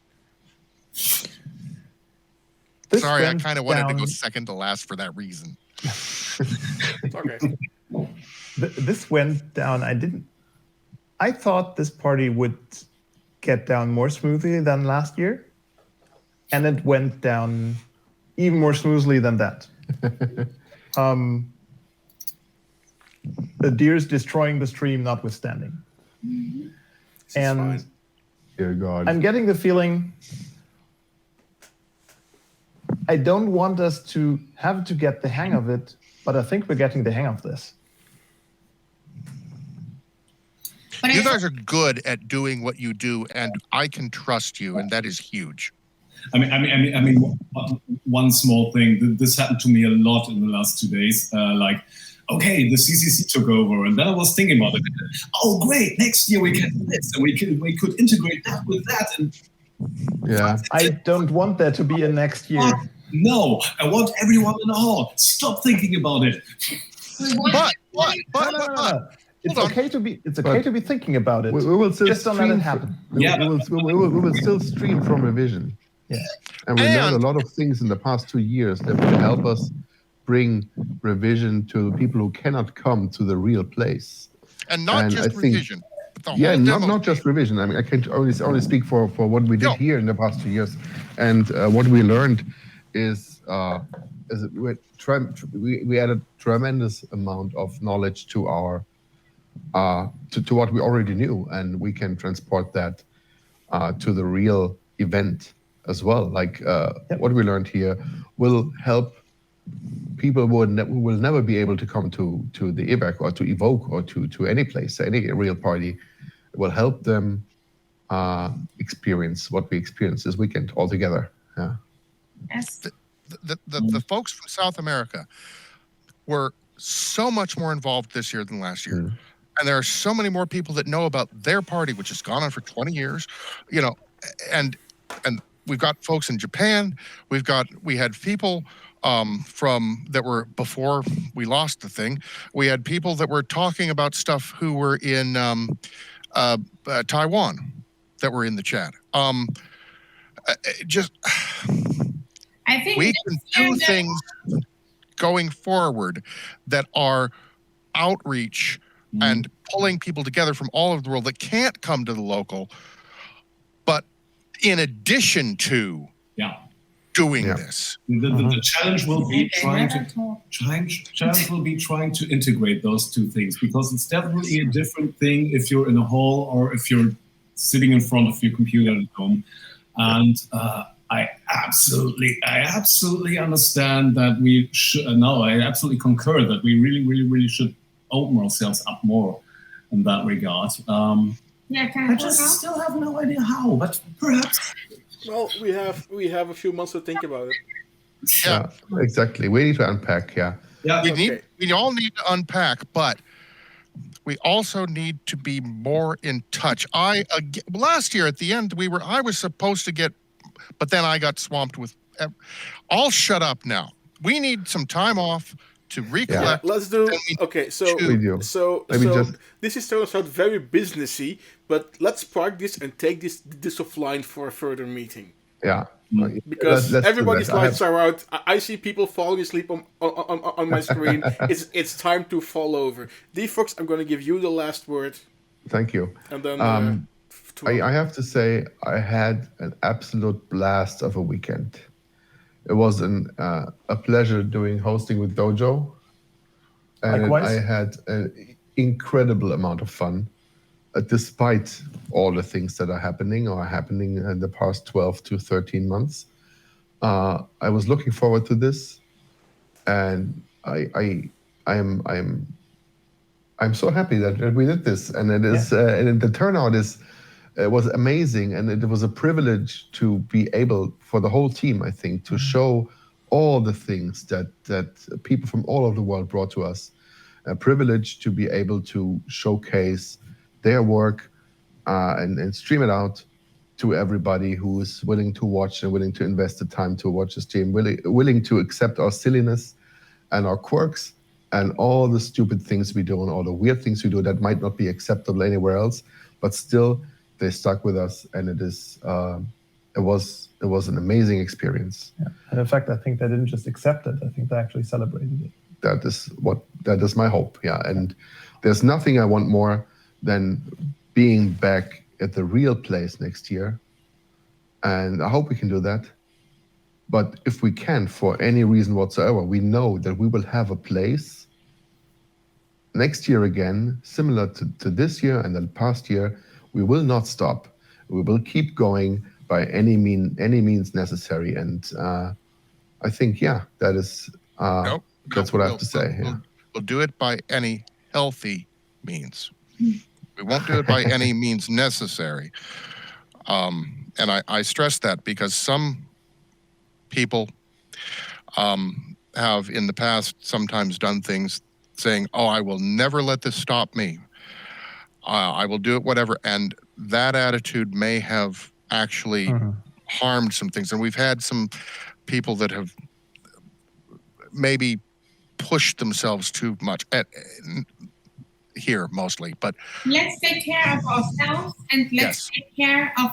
Sorry, I kind of wanted to go second to last for that reason. It's okay. This went down. I thought this party would get down more smoothly than last year, and it went down even more smoothly than that. The deers destroying the stream notwithstanding. And dear God, I'm getting the feeling I don't want us to have to get the hang of it, but I think we're getting the hang of this. But you guys are good at doing what you do, and I can trust you, and that is huge. I mean, one small thing. This happened to me a lot in the last 2 days. Okay, the CCC took over, and then I was thinking about it. Oh, great! Next year we can do this, and we could integrate that with that. And yeah, I don't want there to be a next year. No, I want everyone in the hall. Stop thinking about it. But. It's okay to be thinking about it. We will still just don't let it happen. We will still stream from Revision. Yeah, and we learned a lot of things in the past 2 years that will help us bring Revision to people who cannot come to the real place. And not just Revision. Not just Revision. I mean, I can only speak for what we did here in the past 2 years, and what we learned is we added tremendous amount of knowledge to our to what we already knew, and we can transport that to the real event as well. Like what we learned here will help people who will never be able to come to the EVAC or to Evoke or to any place, any real party. It will help them experience what we experienced this weekend all together. Yeah. Yes. The folks from South America were so much more involved this year than last year. And there are so many more people that know about their party, which has gone on for 20 years, and we've got folks in Japan. We had people from that were before we lost the thing. We had people that were talking about stuff who were in Taiwan that were in the chat. I think We this can year do things going forward that are outreach and pulling people together from all over the world that can't come to the local, but in addition to doing this. The challenge will be trying to integrate those two things, because it's definitely a different thing if you're in a hall or if you're sitting in front of your computer at home. And I absolutely understand that we should. No, I absolutely concur that we really should open ourselves up more in that regard. can I just still have no idea how, but perhaps. Well, we have a few months to think about it. Yeah, exactly. We need to unpack. Yeah. We all need to unpack, but we also need to be more in touch. Last year at the end, I was supposed to get, but then I got swamped with. I'll shut up now. We need some time off to recollect. Yeah, let's do. Okay, so this is turns out very businessy, but let's park this and take this offline for a further meeting. Yeah. Because everybody's lights are out. I see people falling asleep on my screen. It's time to fall over. D-Fox, I'm going to give you the last word. Thank you. And then I have to say I had an absolute blast of a weekend. It was a pleasure hosting with Dojo, and Likewise. I had an incredible amount of fun, despite all the things that are happening in the past 12 to 13 months. I was looking forward to this, and I'm so happy that we did this, and it is and the turnout was amazing, and it was a privilege to be able, for the whole team, I think, to show all the things that people from all over the world brought to us. A privilege to be able to showcase their work and stream it out to everybody who is willing to watch and willing to invest the time to watch the stream, willing to accept our silliness and our quirks and all the stupid things we do and all the weird things we do that might not be acceptable anywhere else, but still they stuck with us, and it was an amazing experience. Yeah. And in fact, I think they didn't just accept it, I think they actually celebrated it. That is my hope. Yeah. And there's nothing I want more than being back at the real place next year. And I hope we can do that. But if we can't, for any reason whatsoever, we know that we will have a place next year again, similar to this year and the past year. We will not stop. We will keep going by any means necessary. And I think, that is that's what I have to say. We'll do it by any healthy means. We won't do it by any means necessary. And I stress that because some people have in the past sometimes done things saying, "Oh, I will never let this stop me. I will do it, whatever." And that attitude may have actually harmed some things. And we've had some people that have maybe pushed themselves too much here mostly. But let's take care of ourselves and let's take care of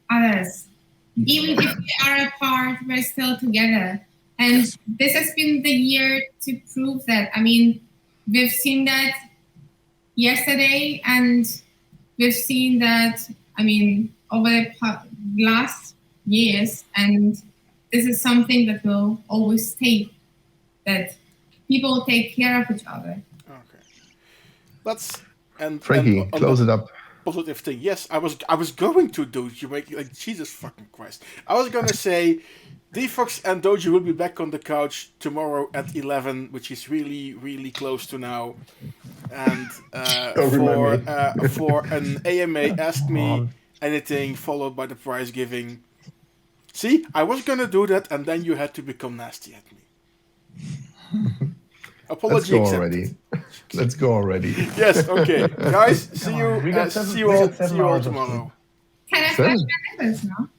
others. Even if we are apart, we're still together. And this has been the year to prove that. I mean, we've seen that yesterday, and we've seen that, I mean, over the last years, and this is something that will always stay, that people take care of each other. Okay. Let's Frankie, close it up. Positive thing. Yes, I was going to do you make like Jesus fucking Christ. I was gonna say D-Fox and Doji will be back on the couch tomorrow at 11, which is really, really close to now. And for an AMA, Ask Me Anything, followed by the prize giving. See, I was gonna do that, and then you had to become nasty at me. Apology accepted. Let's go already. Yes, okay. Guys, see you all tomorrow. Can I flash my numbers now?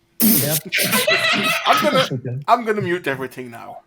I'm gonna mute everything now.